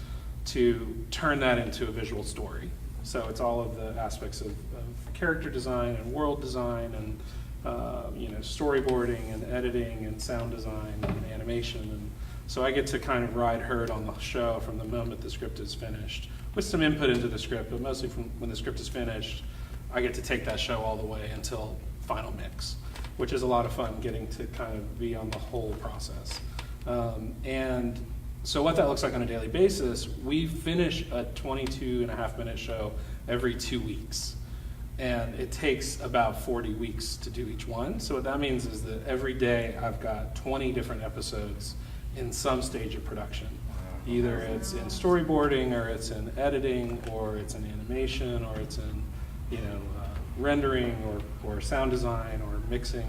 to turn that into a visual story. So it's all of the aspects of character design and world design and storyboarding and editing and sound design and animation. And so I get to kind of ride herd on the show from the moment the script is finished, with some input into the script, but mostly from when the script is finished, I get to take that show all the way until final mix, which is a lot of fun, getting to kind of be on the whole process. And so what that looks like on a daily basis, we finish a 22.5-minute show every 2 weeks. And it takes about 40 weeks to do each one. So what that means is that every day I've got 20 different episodes in some stage of production. Either it's in storyboarding, or it's in editing, or it's in animation, or it's in rendering, or sound design, or mixing.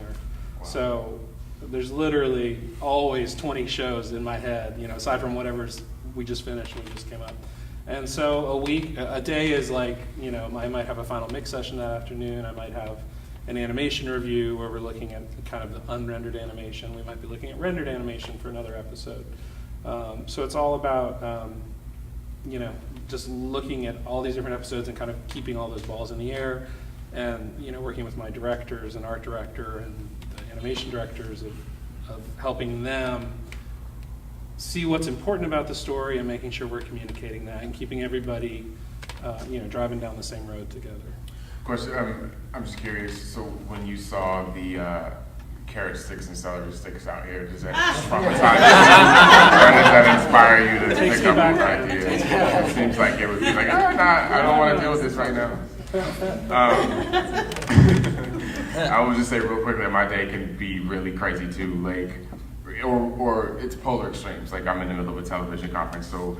So there's literally always 20 shows in my head, aside from whatever's we just finished, we just came up. And so a day is like, you know, I might have a final mix session that afternoon. I might have an animation review where we're looking at kind of the unrendered animation. We might be looking at rendered animation for another episode. So it's all about, you know, just looking at all these different episodes and kind of keeping all those balls in the air, and, you know, working with my directors and art director and the animation directors of helping them see what's important about the story and making sure we're communicating that and keeping everybody, you know, driving down the same road together. Of course, I'm just curious, so when you saw the carrot sticks and celery sticks out here, does that traumatize you? Or does that inspire you to pick up those ideas? It seems like it would be like, I don't want to deal with this right now. I would just say real quickly that my day can be really crazy too, like, or it's polar extremes. Like, I'm in the middle of a television conference, so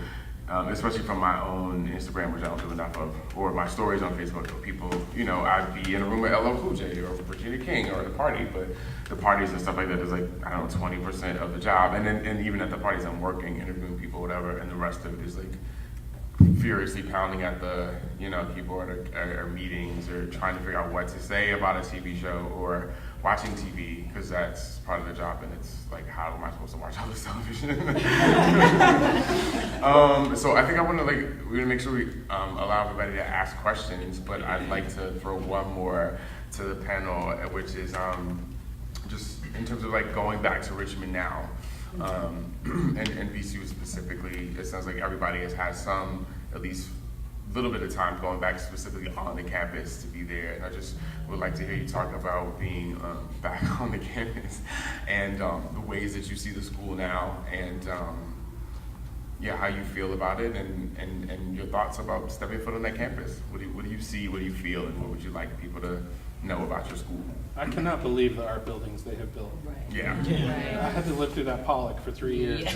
especially from my own Instagram, which I don't do enough of, or my stories on Facebook, or people, you know, I'd be in a room with LL Cool J or Regina King or the party, but the parties and stuff like that is like, I don't know, 20% of the job. And even at the parties I'm working, interviewing people, whatever, and the rest of it is like furiously pounding at the, you know, keyboard or meetings or trying to figure out what to say about a TV show or watching TV, because that's part of the job, and it's like, how am I supposed to watch all this television? So I think we're gonna make sure we allow everybody to ask questions, but I'd like to throw one more to the panel, which is just in terms of like going back to Richmond now, and VCU specifically. It sounds like everybody has had some, at least little bit of time going back specifically on the campus to be there, and I just would like to hear you talk about being back on the campus and the ways that you see the school now, and how you feel about it, and your thoughts about stepping foot on that campus. What do you see, what do you feel, and what would you like people to know about your school? I cannot believe the art buildings they have built. Yeah. I had to live through that Pollock for 3 years.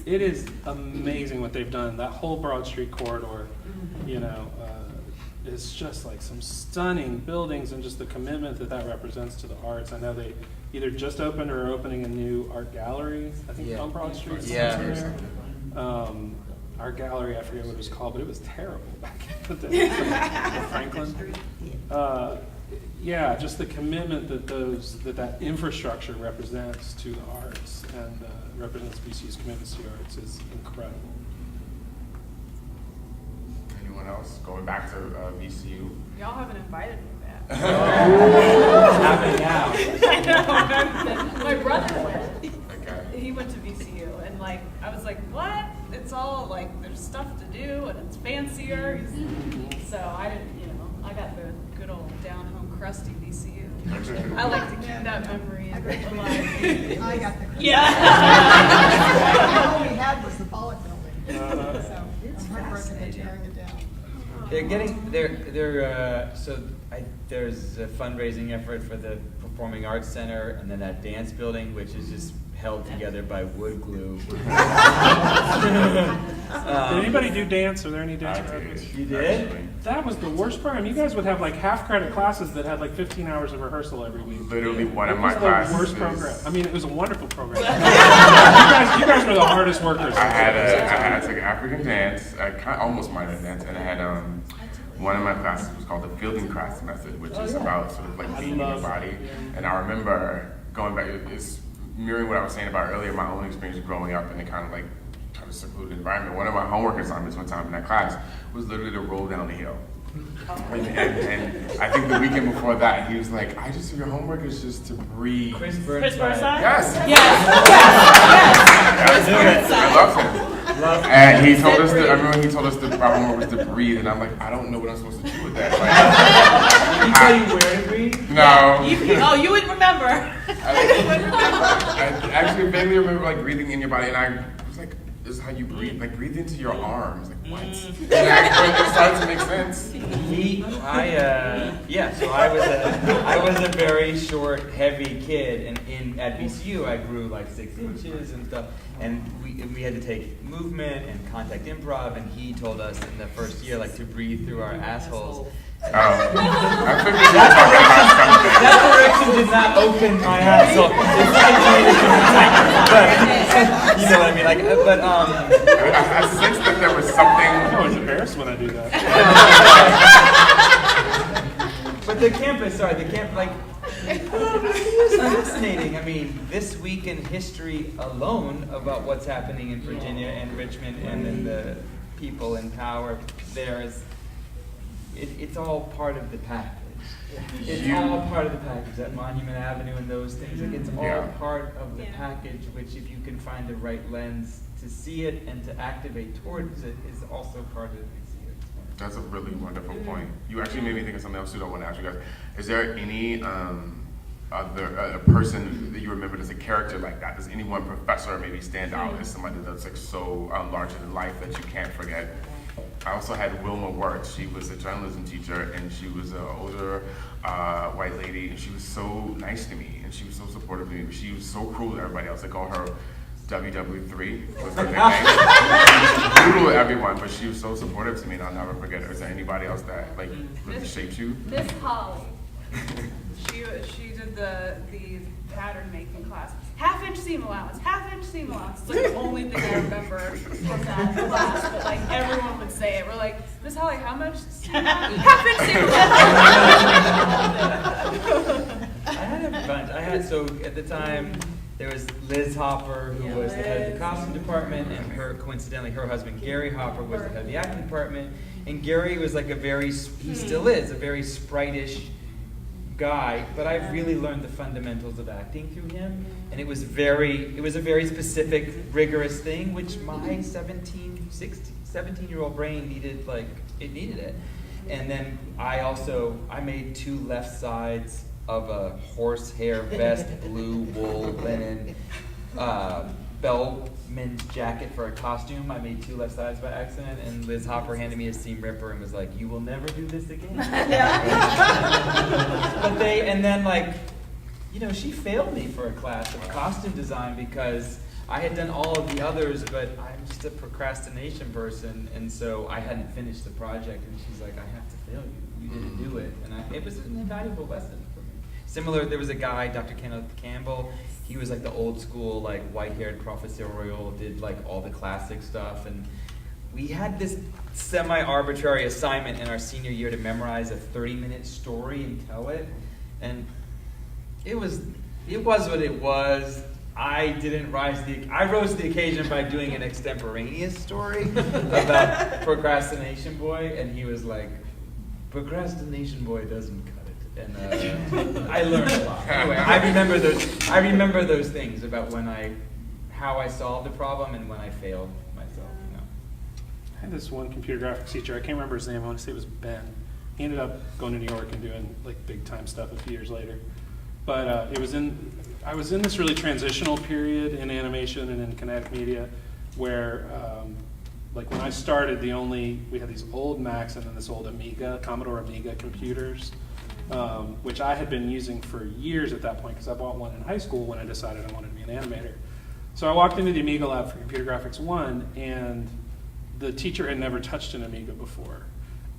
It is amazing what they've done. That whole Broad Street corridor, you know, is just like some stunning buildings, and just the commitment that represents to the arts. I know they either just opened or are opening a new art gallery, I think, on Broad Street. Yeah. Art gallery, I forget what it was called, but it was terrible back in the day. Franklin. Just the commitment that infrastructure represents to the arts, and represents BCU's commitments to the arts, is incredible. Anyone else going back to VCU? Y'all haven't invited me back. What's happening now? I know. My brother went. Okay. He went to VCU, and like I was like, what? It's all like there's stuff to do, and it's fancier. So I didn't, you know, I got the good old down home crusty VCU. I like to keep that memory alive. I got the. Yeah. All we had was the Pollock building. So I'm heartbroken they're tearing it down. They're getting there's a fundraising effort for the Performing Arts Center, and then that dance building, which is just held together by wood glue. Did anybody do dance? Are there any dance programs? You did? That was the worst program. You guys would have like half credit classes that had like 15 hours of rehearsal every week. Literally one of It my was classes. the worst program. I mean, it was a wonderful program. you guys were the hardest workers. I took African dance, almost minor dance, and I had one of my classes was called the Fielding Crafts Method, which is about sort of like being in your body. And I remember going back, it's mirroring what I was saying about earlier, my own experience growing up in a kind of like kind of secluded environment. One of my homework assignments one time in that class was literally to roll down the hill. And I think the weekend before that, he was like, I just, your homework is just to breathe. Chris Burnside? Yes. Yes. I love him. And he told us I remember he told us the problem was to breathe, and I'm like, I don't know what I'm supposed to do with that. Like, Did he tell you where to breathe? No. You wouldn't remember. I actually vaguely remember like breathing in your body, and I was like, this is how you breathe. Like, breathe into your arms. Like, what? And it started to make sense. So I was a very short, heavy kid, and at VCU I grew like 6 inches and stuff, and we had to take movement and contact improv, and he told us in the first year like to breathe through our assholes. I figured you were talking about something. That direction did not open my asshole. But you know what I mean? I sense that there was something embarrassed when I do that. But the campus, like, it was fascinating. I mean, this week in history alone about what's happening in Virginia and Richmond and then the people in power there is, it's all part of the package. It's all part of the package, that Monument Avenue and those things. Like, it's all part of the package, which if you can find the right lens to see it and to activate towards it is also part of the experience. That's a really wonderful point. You actually made me think of something else too that I want to ask you guys. Is there any other person that you remember as a character like that? Does any one professor maybe stand out as somebody that's like so larger than life that you can't forget? I also had Wilma Wirtz. She was a journalism teacher, and she was an older white lady, and she was so nice to me, and she was so supportive of me. She was so cruel to everybody else. They call her WW3 was her nickname. She was brutal to everyone, but she was so supportive to me, and I'll never forget her. Is there anybody else that like really shaped you? Miss Holly. She did the pattern making class. Half-inch seam allowance, half-inch seam allowance. It's like the only thing I remember from that class, but like everyone would say it. We're like, Miss Holly, how much seam allowance? Half-inch seam allowance. I had a bunch. So at the time, there was Liz Hopper, who was the head of the costume department, and coincidentally, her husband, Gary Hopper, was the head of the acting department. And Gary was like he still is, a very sprite-ish guy, but I've really learned the fundamentals of acting through him, and it was a very specific, rigorous thing, which my 17-year-old brain needed it. And then I made 2 left sides of a horsehair vest, blue wool linen, Bellman's jacket for a costume. I made 2 left sides by accident, and Liz Hopper handed me a seam ripper and was like, "You will never do this again." But she failed me for a class of costume design because I had done all of the others, but I'm just a procrastination person, and so I hadn't finished the project, and she's like, "I have to fail you. You didn't do it." And it was an invaluable lesson for me. Similar, there was a guy, Dr. Kenneth Campbell. He was like the old school, like white-haired professorial, did like all the classic stuff, and we had this semi-arbitrary assignment in our senior year to memorize a 30-minute story and tell it, and it was what it was. I rose to the occasion by doing an extemporaneous story about Procrastination Boy, and he was like, "Procrastination Boy doesn't cut it." And I learned a lot. Anyway, I remember those things about how I solved the problem and when I failed myself. I had this one computer graphics teacher. I can't remember his name. I want to say it was Ben. He ended up going to New York and doing like big time stuff a few years later. But I was in this really transitional period in animation and in kinetic media, where like when I started, we had these old Macs and then this old Commodore Amiga computers. Which I had been using for years at that point because I bought one in high school when I decided I wanted to be an animator. So I walked into the Amiga lab for Computer Graphics 1, and the teacher had never touched an Amiga before.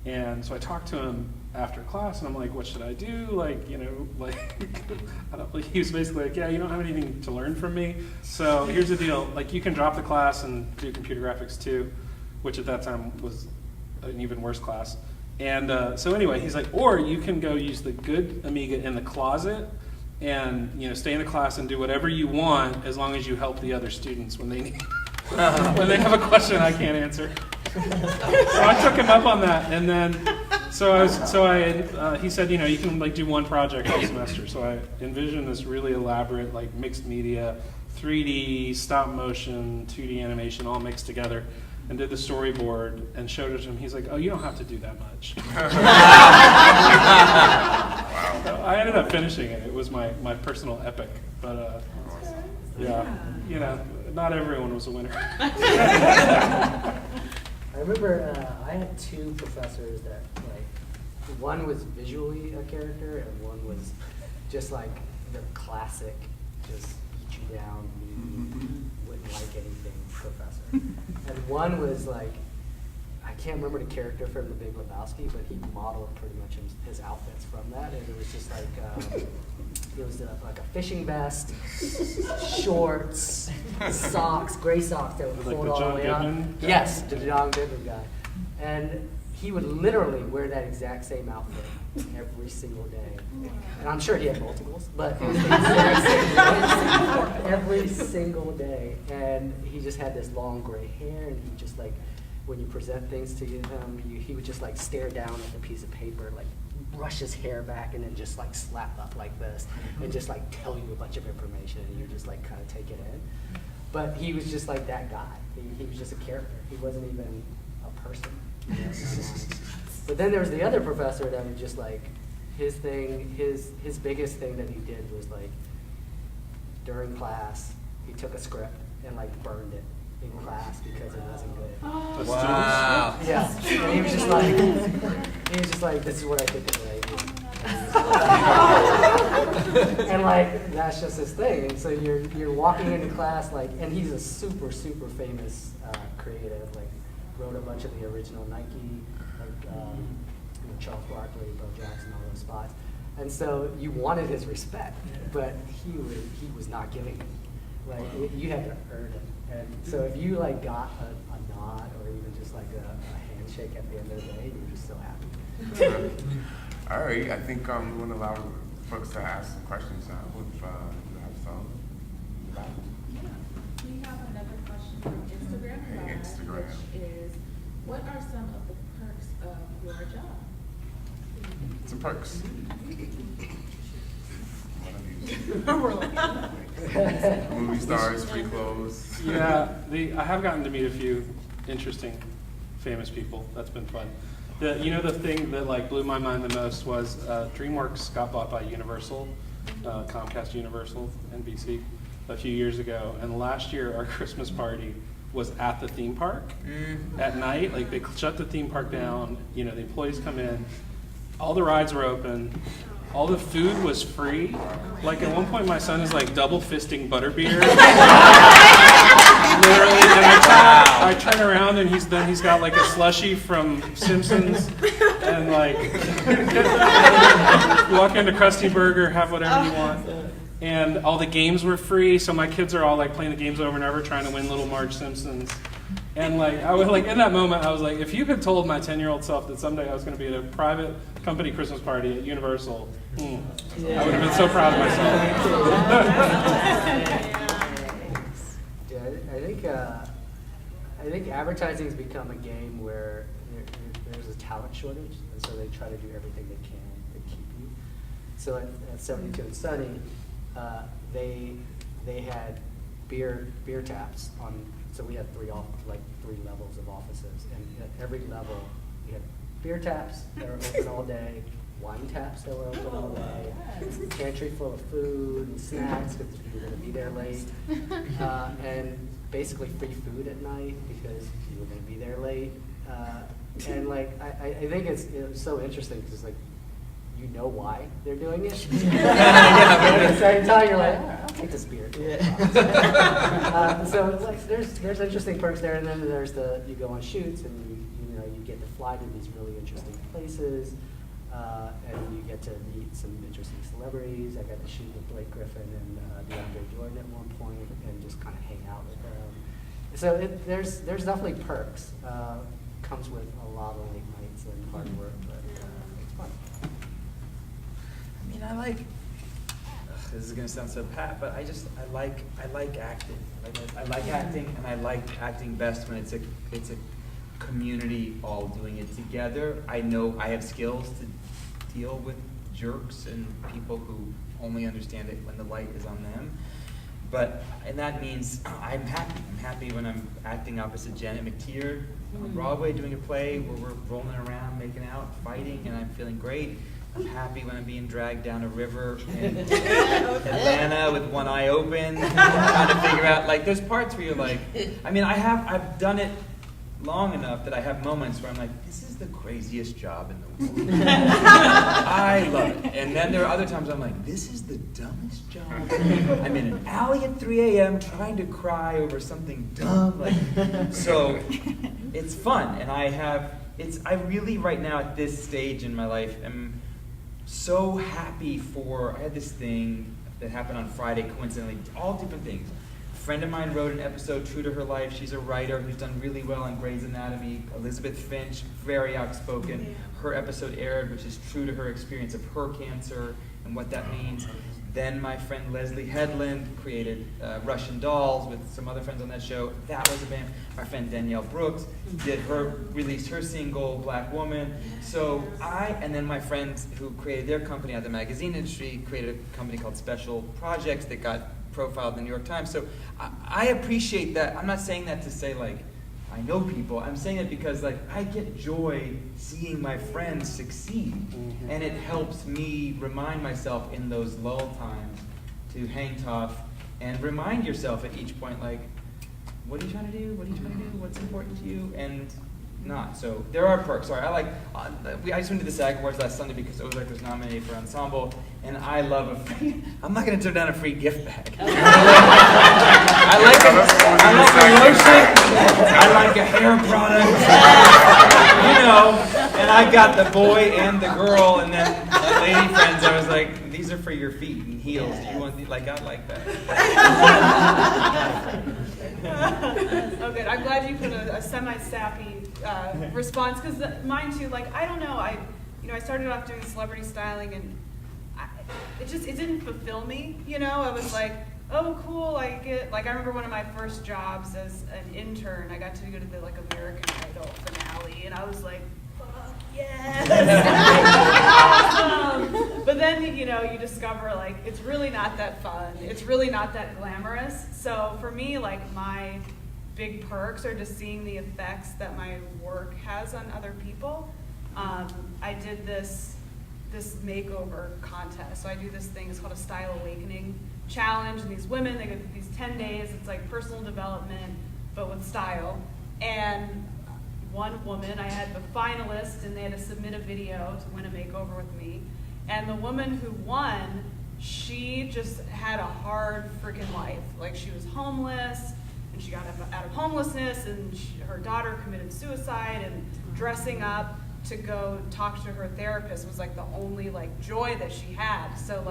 And so I talked to him after class, and I'm like, "What should I do?" He was basically like, "Yeah, you don't have anything to learn from me. So here's the deal: like, you can drop the class and do Computer Graphics 2, which at that time was an even worse class." And so anyway, he's like, "Or you can go use the good Amiga in the closet and stay in the class and do whatever you want as long as you help the other students when they have a question I can't answer." So I took him up on that, and then he said, you can like do one project all semester. So I envisioned this really elaborate like mixed media, 3D, stop motion, 2D animation all mixed together. And did the storyboard and showed it to him. He's like, "Oh, you don't have to do that much." So I ended up finishing it. It was my personal epic. But not everyone was a winner. I remember I had 2 professors that one was visually a character and one was just like the classic, just eat you down, wouldn't like anything professor. And one was like, I can't remember the character from The Big Lebowski, but he modeled pretty much his outfits from that, and it was just like, it was like a fishing vest, shorts, socks, gray socks that would fold all the way up. Yes, the John Goodman guy. And he would literally wear that exact same outfit every single day. And I'm sure he had multiples, but it was the exact same outfit every single day. And he just had this long gray hair, and he just like, when you present things to him, he would just like stare down at the piece of paper, like brush his hair back, and then just like slap up like this, and just like tell you a bunch of information, and you just like kind of take it in. But he was just like that guy. He was just a character. He wasn't even a person. You know? But then there was the other professor that would just like, his thing, his biggest thing that he did was like, during class, he took a script and like burned it in class because it wasn't good. Wow. Yeah. And he was just like, this is what I think is right. And like, that's just his thing. And so you're walking into class like, and he's a super, super famous creative, like wrote a bunch of the original Nike, like Charles Barkley, Bo Jackson, all those spots. And so you wanted his respect, but he was not giving it. Like you had to earn it. And so if you like got a nod or even just like a handshake at the end of the day, you were just so happy. All right, I think we want to allow folks to ask some questions now. If you have some. We have another question from Instagram Live, Instagram. which is, what are some of the perks of your job? Some perks. Movie stars, free clothes. Yeah, I have gotten to meet a few interesting, famous people. That's been fun. The thing that like blew my mind the most was DreamWorks got bought by Universal, Comcast Universal, NBC, a few years ago. And last year, our Christmas party was at the theme park at night. Like they shut the theme park down. You know, the employees come in. All the rides were open. All the food was free. Like at one point, my son is like double fisting butterbeer. Literally, and I turn around and he's got like a slushie from Simpsons, and like you walk into Krusty Burger, have whatever you want. And all the games were free, so my kids are all like playing the games over and over, trying to win Little Marge Simpsons. And like I was like in that moment, I was like, if you had told my 10-year-old self that someday I was going to be at a private company Christmas party at Universal, I would have been so proud of myself. Yeah, I think advertising has become a game where there's a talent shortage, and so they try to do everything they can to keep you. So at 72 and Sunny, they had beer taps on. So we had three levels of offices, and at every level we had beer taps that were open all day, wine taps that were open all day, pantry full of food and snacks because you were going to be there late, and basically free food at night because you were going to be there late. And like I think it's so interesting because like you know why they're doing it. But at the same time, you're like, I'll take this beer. So like, there's interesting perks there, and then there's you go on shoots, and you get to fly to these really interesting places, and you get to meet some interesting celebrities. I got to shoot with Blake Griffin and DeAndre Jordan at one point, and just kind of hang out with them. So there's definitely perks. Comes with a lot of late nights and hard work, but it's fun. I mean, I like. This is gonna sound so pat, but I like acting. I like acting, and I like acting best when it's a community all doing it together. I know I have skills to deal with jerks and people who only understand it when the light is on them. And that means I'm happy. I'm happy when I'm acting opposite Janet McTeer on Broadway doing a play where we're rolling around, making out, fighting, and I'm feeling great. I'm happy when I'm being dragged down a river in Atlanta with one eye open, trying to figure out, like, there's parts where you're like, I mean, I've done it long enough that I have moments where I'm like, this is the craziest job in the world. I love it. And then there are other times I'm like, this is the dumbest job. I'm in an alley at 3 a.m. trying to cry over something dumb. So it's fun. And I really right now at this stage in my life am so happy I had this thing that happened on Friday, coincidentally, all different things. friend of mine wrote an episode true to her life. She's a writer who's done really well on Grey's Anatomy. Elizabeth Finch, very outspoken. Her episode aired, which is true to her experience of her cancer and what that means. Then my friend Leslie Headland created Russian Dolls with some other friends on that show. That was a band. My friend Danielle Brooks released her single, Black Woman. So and then my friends who created their company out of the magazine industry created a company called Special Projects that got profiled in the New York Times. So I appreciate that. I'm not saying that to say like, I know people. I'm saying it because like I get joy seeing my friends succeed, and it helps me remind myself in those lull times to hang tough and remind yourself at each point like, what are you trying to do? What are you trying to do? What's important to you? And not. So there are perks. Sorry, I just went to the SAG Awards last Sunday because Ozark was nominated for Ensemble, and I love a free. I'm not going to turn down a free gift bag. I like a lotion. I like a hair product. And I got the boy and the girl, and then my lady friends. I was like, these are for your feet and heels. Do you want these? Like, I like that. Oh, good. I'm glad you put a semi-sappy response, because mine too. Like, I don't know. I started off doing celebrity styling, and it didn't fulfill me. I was like, oh, cool. I remember one of my first jobs as an intern. I got to go to the American Idol finale, and I was like, fuck yes. But then you discover it's really not that fun. It's really not that glamorous. So for me, my big perks are just seeing the effects that my work has on other people. I did this makeover contest. So I do this thing, it's called a Style Awakening Challenge, and these women, they go through these 10 days, it's like personal development, but with style. And one woman, I had the finalists, and they had to submit a video to win a makeover with me. And the woman who won, she just had a hard freaking life. She was homeless, and she got out of homelessness, and her daughter committed suicide, and dressing up to go talk to her therapist was the only joy that she had. So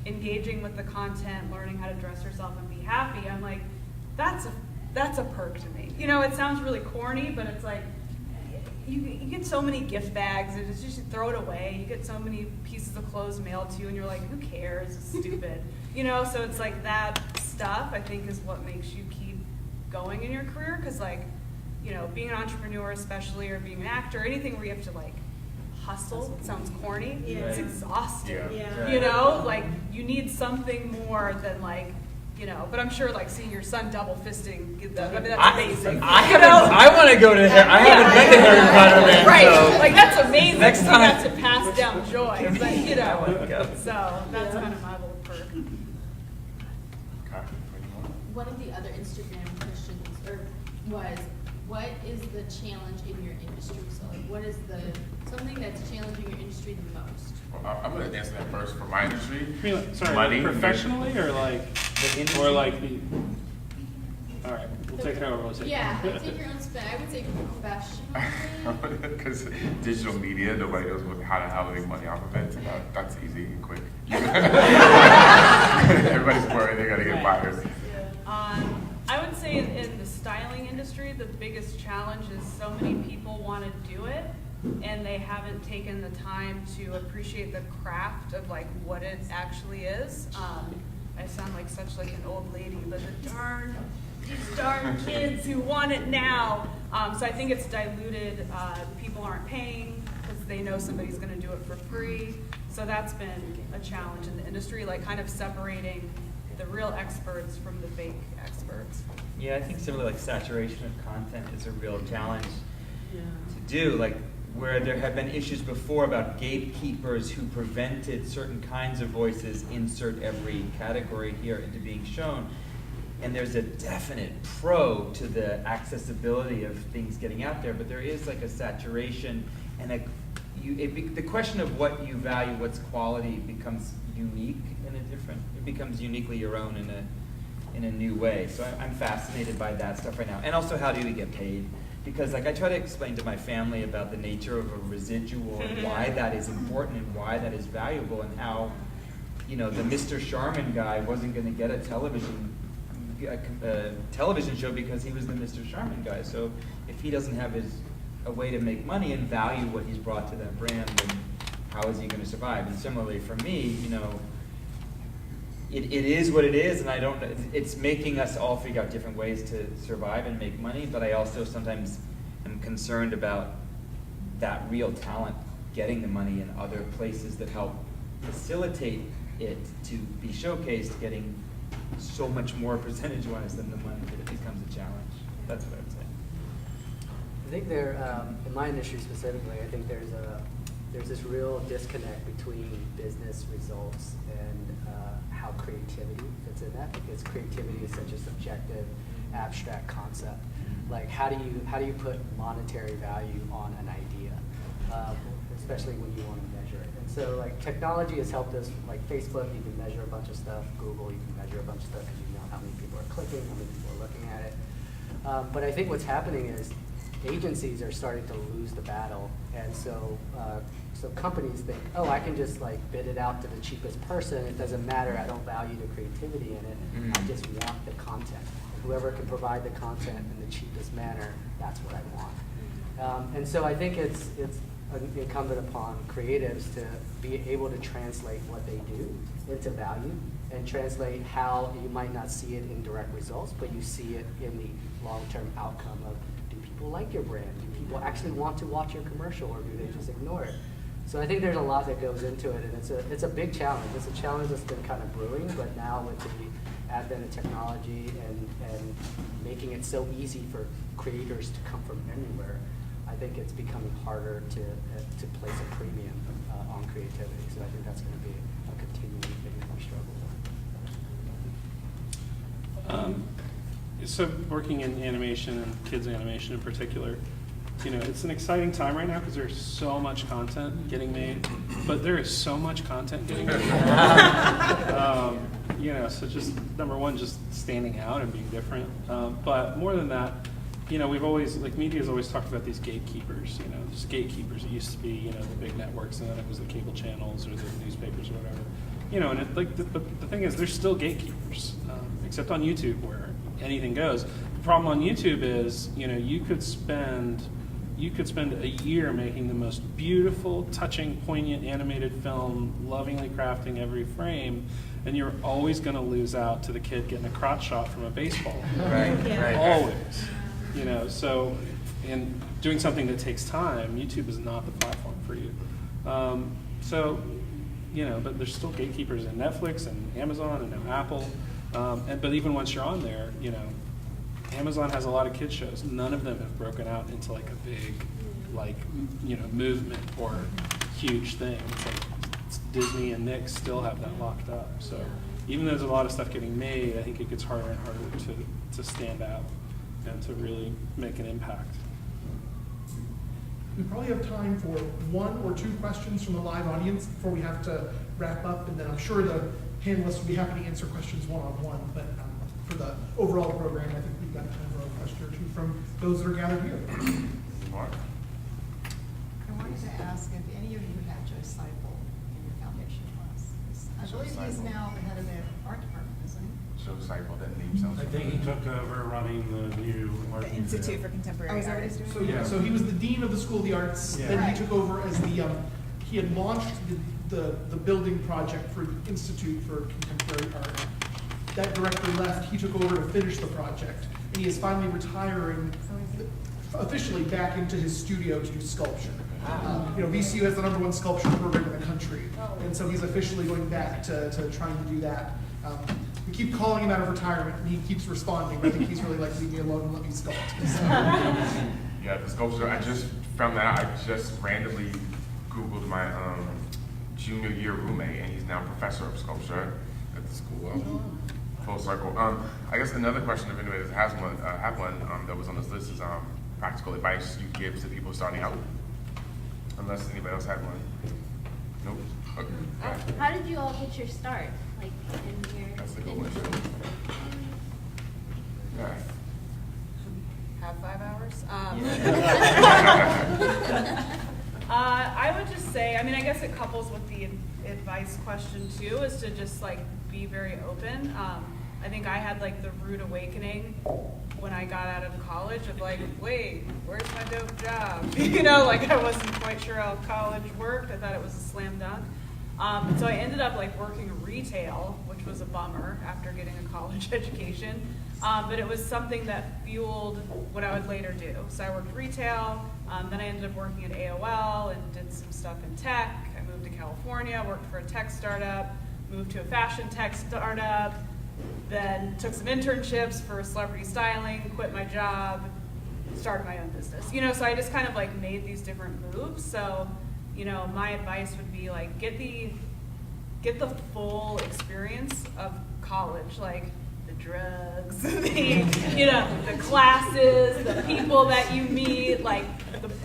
engaging with the content, learning how to dress herself and be happy, I'm like, that's a perk to me. It sounds really corny, but it's you get so many gift bags, and it's just you throw it away. You get so many pieces of clothes mailed to you, and you're like, who cares? It's stupid. So it's that stuff, I think, is what makes you keep going in your career, because being an entrepreneur especially, or being an actor, anything where you have to hustle, it sounds corny, it's exhausting. You need something more than but I'm sure seeing your son double fisting, that's amazing. I want to go to I haven't been to Harry Potter Land. Right, so that's amazing. Next time. You have to pass down joy, but I want to go. so that's kind of my little perk. One of the other Instagram questions was, what is the challenge in your industry? So what is something that's challenging your industry the most? Well, I'm going to answer that first for my industry. Sorry, Money. professionally or the industry? or all right, we'll take it over. We'll take Take your own spin. I would say professionally. Because digital media, nobody knows how to make money off of it. So that's easy and quick. Everybody's worried they're going to get fired. I would say in the styling industry, the biggest challenge is so many people want to do it, and they haven't taken the time to appreciate the craft of what it actually is. I sound like such an old lady, but these darn kids who want it now. So I think it's diluted. People aren't paying because they know somebody's going to do it for free. So that's been a challenge in the industry, kind of separating the real experts from the fake experts. Yeah, I think similarly, saturation of content is a real challenge to do. Where there have been issues before about gatekeepers who prevented certain kinds of voices, insert every category here, into being shown. And there's a definite pro to the accessibility of things getting out there, but there is a saturation, and the question of what you value, what's quality, becomes unique in a different. It becomes uniquely your own in a new way. So I'm fascinated by that stuff right now, and also how do we get paid? Because I try to explain to my family about the nature of a residual and why that is important and why that is valuable, and how the Mr. Sharman guy wasn't going to get a television a television show because he was the Mr. Sharman guy. So if he doesn't have a way to make money and value what he's brought to that brand, then how is he going to survive? And similarly for me, it is what it is, and it's making us all figure out different ways to survive and make money, but I also sometimes am concerned about that real talent getting the money in other places that help facilitate it to be showcased, getting so much more percentage-wise than the money that it becomes a challenge. That's what I would say. I think in my industry specifically, I think there's this real disconnect between business results and how creativity fits in that, because creativity is such a subjective, abstract concept. Like, how do you put monetary value on an idea, especially when you want to measure it? And so, like, technology has helped us. Like Facebook, you can measure a bunch of stuff. Google, you can measure a bunch of stuff because you know how many people are clicking, how many people are looking at it. But I think what's happening is agencies are starting to lose the battle, and so companies think, oh, I can just like bid it out to the cheapest person. It doesn't matter. I don't value the creativity in it. I just want the content. Whoever can provide the content in the cheapest manner, that's what I want. And so I think it's incumbent upon creatives to be able to translate what they do into value, and translate how you might not see it in direct results, but you see it in the long-term outcome of, do people like your brand? Do people actually want to watch your commercial, or do they just ignore it? So I think there's a lot that goes into it, and it's a big challenge. It's a challenge that's been kind of brewing, but now with the advent of technology and making it so easy for creators to come from anywhere, I think it's becoming harder to place a premium on creativity. So I think that's going to be a continuing thing that we struggle with. So working in animation and kids animation in particular, it's an exciting time right now because there's so much content getting made, but there is so much content getting made. So just number one, just standing out and being different. But more than that, we've always, media's always talked about these gatekeepers, there's gatekeepers. It used to be, the big networks, and then it was the cable channels or the newspapers or whatever. And the thing is, there's still gatekeepers, except on YouTube where anything goes. The problem on YouTube is, you could spend a year making the most beautiful, touching, poignant animated film, lovingly crafting every frame, and you're always going to lose out to the kid getting a crotch shot from a baseball. Right. Always. So in doing something that takes time, YouTube is not the platform for you. But there's still gatekeepers in Netflix and Amazon and now Apple. But even once you're on there, Amazon has a lot of kids shows. None of them have broken out into like a big, movement or huge thing. It's like Disney and Nick still have that locked up. So even though there's a lot of stuff getting made, I think it gets harder and harder to stand out and to really make an impact. We probably have time for one or two questions from the live audience before we have to wrap up, and then I'm sure the panelists will be happy to answer questions one-on-one, but for the overall program, I think we've got time for a question or two from those that are gathered here. Mark? I wanted to ask if any of you had Joe Seipel in your foundation class. I believe he's now the head of the art department, isn't he? Joe Seipel, that name sounds I think he took over running the new art The Institute for Contemporary is that what Art. he's doing? So he was the dean of the School of the Arts. Yeah. Then Right. he took over as he had launched the building project for the Institute for Contemporary Art. That director left. He took over to finish the project, and he is finally retiring officially back into his studio to do sculpture. VCU has the #1 sculpture program in the country, and so he's officially going back to trying to do that. We keep calling him out of retirement, and he keeps responding, but I think he's really like, leave me alone and let me sculpt. So. Yeah, the sculpture, I just found that out. I just randomly Googled my junior year roommate, and he's now a professor of sculpture at the school. Full circle. I guess another question, if anybody has one, that was on this list is practical advice you give to people starting out. Unless anybody else had one. Nope. Okay. How did you all get your start? Like in your That's a good one. Yeah. Have 5 hours? I would just say, I guess it couples with the advice question too, is to just be very open. I think I had like the rude awakening when I got out of college of like, wait, where's my dope job? You know, like I wasn't quite sure how college worked. I thought it was a slam dunk. So I ended up like working retail, which was a bummer after getting a college education. But it was something that fueled what I would later do. So I worked retail, then I ended up working at AOL and did some stuff in tech. I moved to California, worked for a tech startup, moved to a fashion tech startup, then took some internships for celebrity styling, quit my job, started my own business. You know, so I just kind of like made these different moves. So, you know, my advice would be like get the full experience of college, like the drugs, you know, the classes, the people that you meet, like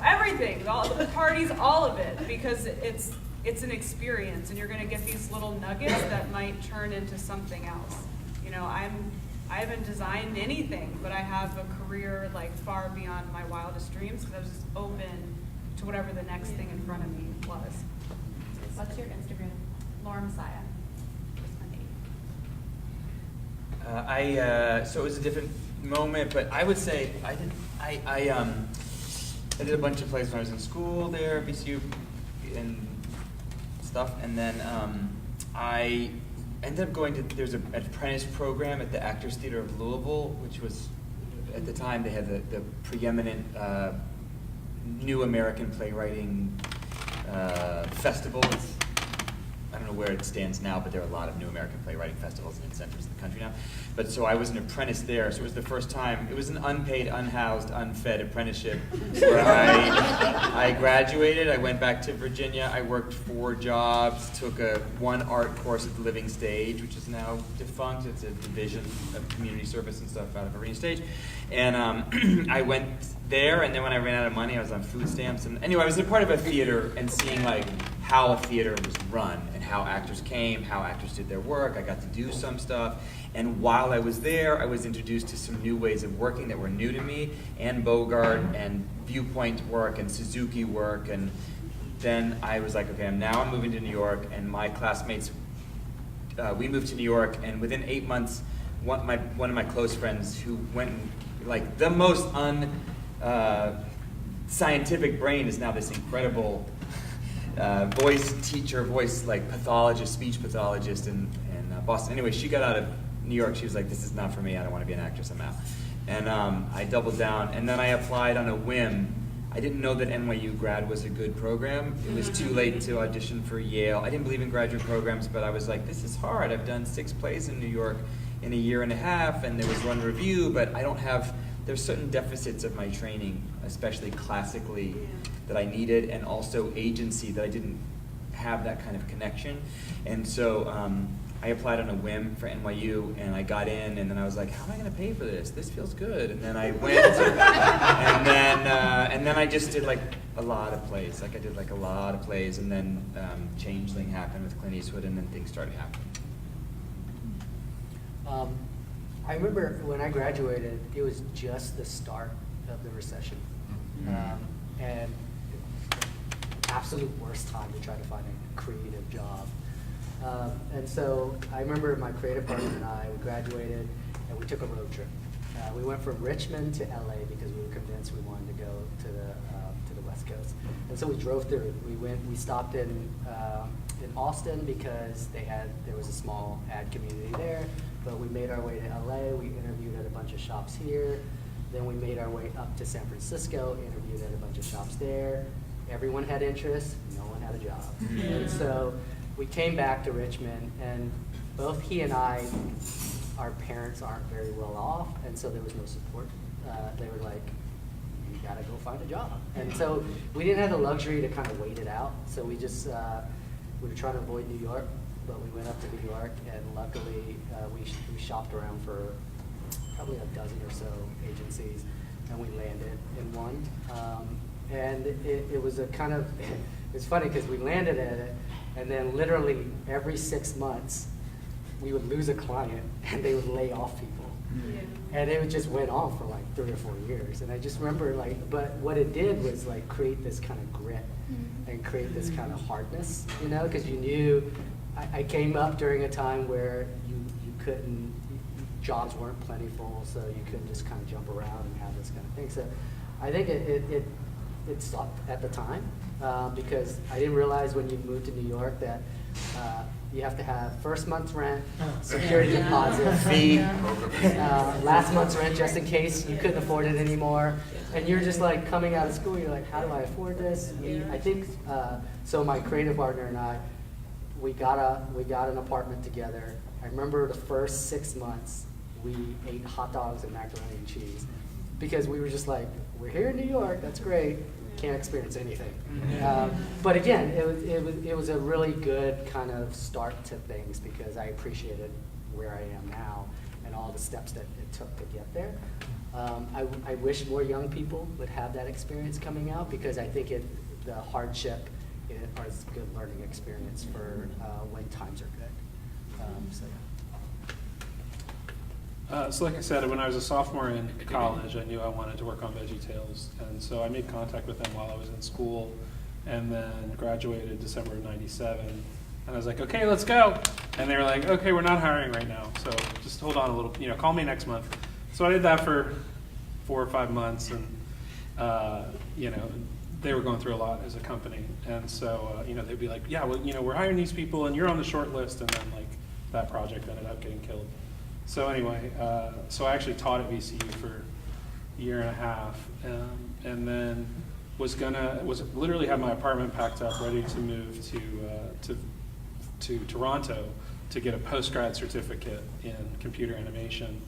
everything, all the parties, all of it, because it's an experience, and you're going to get these little nuggets that might turn into something else. You know, I haven't designed anything, but I have a career like far beyond my wildest dreams because I was just open to whatever the next thing in front of me was. What's your Instagram? Laura Messiah. So it was a different moment, but I would say I did a bunch of plays when I was in school there, BCU and stuff, and then I ended up going to, there's an apprentice program at the Actors Theater of Louisville, which was, at the time they had the preeminent new American playwriting festival. I don't know where it stands now, but there are a lot of new American playwriting festivals in centers in the country now. But so I was an apprentice there, so it was the first time, it was an unpaid, unhoused, unfed apprenticeship where I graduated, I went back to Virginia, I worked 4 jobs, took one art course at the Living Stage, which is now defunct. It's a division of community service and stuff out of Arena Stage. And I went there, and then when I ran out of money, I was on food stamps. And anyway, I was a part of a theater and seeing like how a theater was run and how actors came, how actors did their work. I got to do some stuff. And while I was there, I was introduced to some new ways of working that were new to me, and Bogart and Viewpoint work and Suzuki work. And then I was like, okay, now I'm moving to New York, and my classmates, we moved to New York, and within 8 months, one of my close friends who went, like the most scientific brain is now this incredible voice teacher, like pathologist, speech pathologist in Boston. Anyway, she got out of New York. She was like, this is not for me. I don't want to be an actress. I'm out. And I doubled down. And then I applied on a whim. I didn't know that NYU grad was a good program. It was too late to audition for Yale. I didn't believe in graduate programs, but I was like, this is hard. I've done 6 plays in New York in a year and a half, and there was one review, but I don't have, there's certain deficits of my training, especially classically, that I needed, and also agency, that I didn't have that kind of connection. And so I applied on a whim for NYU, and I got in, and then I was like, how am I going to pay for this? This feels good. And then I went, and then I just did like a lot of plays. Like I did like a lot of plays, and then Changeling happened with Clint Eastwood, and then things started happening. I remember when I graduated, it was just the start of the recession. And absolute worst time to try to find a creative job. And so I remember my creative partner and I, we graduated and we took a road trip. We went from Richmond to LA because we were convinced we wanted to go to the West Coast. And so we drove through. We stopped in Austin because there was a small ad community there. But we made our way to LA. We interviewed at a bunch of shops here. Then we made our way up to San Francisco, interviewed at a bunch of shops there. Everyone had interest, no one had a job. And so we came back to Richmond, and both he and I, our parents aren't very well off, and so there was no support. They were like, you gotta go find a job. And so we didn't have the luxury to kind of wait it out. So we just, we were trying to avoid New York, but we went up to New York, and luckily we shopped around for probably a dozen or so agencies, and we landed in one. And it was a kind of, it's funny because we landed at it, and then literally every 6 months, we would lose a client, and they would lay off people. And it just went on for like 3 or 4 years. And I just remember but what it did was like create this kind of grit and create this kind of hardness, you know, because you knew, I came up during a time where you couldn't, jobs weren't plentiful, so you couldn't just kind of jump around and have this kind of thing. So I think it sucked at the time because I didn't realize when you moved to New York that you have to have first month's rent, security deposit, fee, last month's rent just in case you couldn't afford it anymore. And you're just like coming out of school, you're like, how do I afford this? I think, so my creative partner and I, we got an apartment together. I remember the first 6 months, we ate hot dogs and macaroni and cheese because we were just like, we're here in New York, that's great, can't experience anything. But again, it was a really good kind of start to things because I appreciated where I am now and all the steps that it took to get there. I wish more young people would have that experience coming out because I think the hardship is a good learning experience for when times are good. So like I said, when I was a sophomore in college, I knew I wanted to work on VeggieTales, and so I made contact with them while I was in school, and then graduated December of '97, and I was like, okay, let's go, and they were like, okay, we're not hiring right now, so just hold on a little, call me next month. So I did that for 4 or 5 months, and they were going through a lot as a company, and so they'd be like, yeah, well, we're hiring these people, and you're on the short list, and then like that project ended up getting killed. So anyway, so I actually taught at VCU for a year and a half, and then was literally had my apartment packed up, ready to move to Toronto to get a postgrad certificate in computer animation.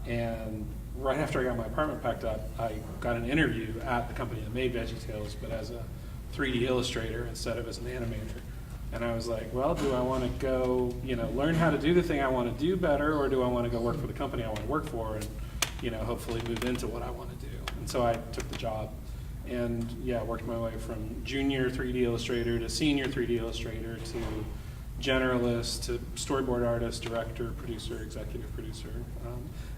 And right after I got my apartment packed up, I got an interview at the company that made VeggieTales, but as a 3D illustrator instead of as an animator. And I was like, well, do I want to go, learn how to do the thing I want to do better, or do I want to go work for the company I want to work for and, hopefully move into what I want to do? And so I took the job and, worked my way from junior 3D illustrator to senior 3D illustrator to generalist to storyboard artist, director, producer, executive producer.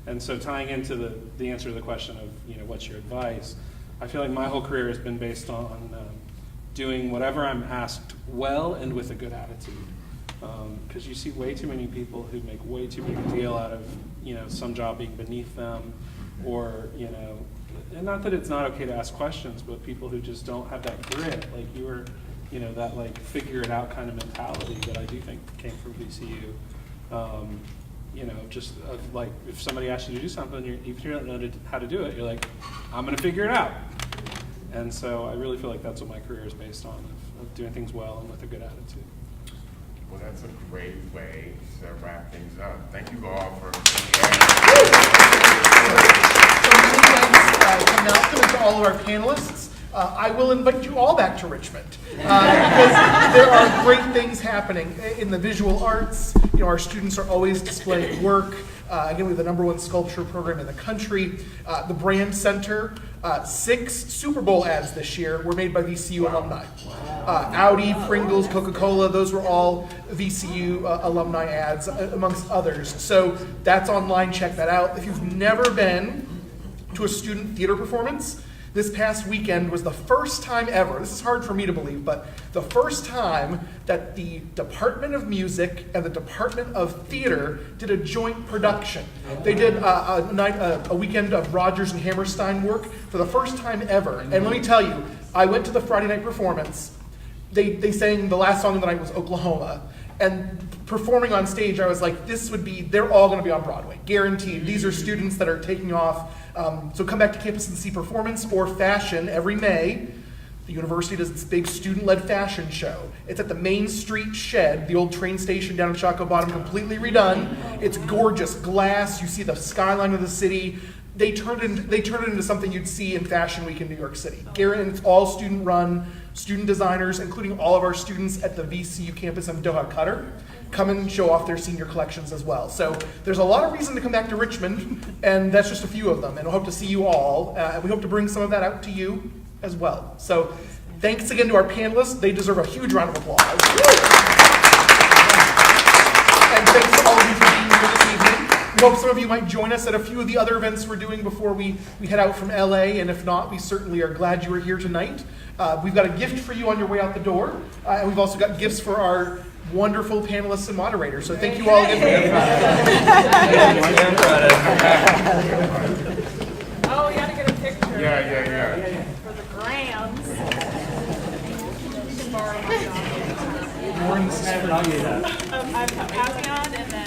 And so tying into the answer to the question of, what's your advice, I feel like my whole career has been based on doing whatever I'm asked well and with a good attitude. Because you see way too many people who make way too big a deal out of, some job being beneath them, or, and not that it's not okay to ask questions, but people who just don't have that grit, like you were, that like figure it out kind of mentality that I do think came from VCU. Just like if somebody asks you to do something, if you don't know how to do it, you're like, I'm gonna figure it out. And so I really feel like that's what my career is based on, of doing things well and with a good attitude. Well, that's a great way to wrap things up. Thank you all for So many thanks to all of our panelists. I will invite you all back to Richmond because there are great things happening in the visual arts. Our students are always displaying work. Again, we have the #1 sculpture program in the country. The Brand Center, 6 Super Bowl ads this year were made by VCU alumni. Audi, Pringles, Coca-Cola, those were all VCU alumni ads, amongst others. So that's online, check that out. If you've never been to a student theater performance, this past weekend was the first time ever, this is hard for me to believe, but the first time that the Department of Music and the Department of Theater did a joint production. They did a weekend of Rodgers and Hammerstein work for the first time ever. And let me tell you, I went to the Friday night performance. They sang the last song of the night was Oklahoma. And performing on stage, I was like, they're all gonna be on Broadway, guaranteed. These are students that are taking off. So come back to campus and see Performance or Fashion every May. The university does its big student-led fashion show. It's at the Main Street Shed, the old train station down in Chaco Bottom, completely redone. It's gorgeous, glass, you see the skyline of the city. They turned it into something you'd see in Fashion Week in New York City. And it's all student-run, student designers, including all of our students at the VCU campus in Doha, Qatar, come and show off their senior collections as well. So there's a lot of reason to come back to Richmond, and that's just a few of them. And I hope to see you all. And we hope to bring some of that out to you as well. So thanks again to our panelists. They deserve a huge round of applause. And thanks to all of you for being here this evening. We hope some of you might join us at a few of the other events we're doing before we head out from LA, and if not, we certainly are glad you were here tonight. We've got a gift for you on your way out the door, and we've also got gifts for our wonderful panelists and moderators. So thank you all again. Oh, we gotta get a picture. Yeah. For the grams. You can borrow my document. More in the I'm Avion and then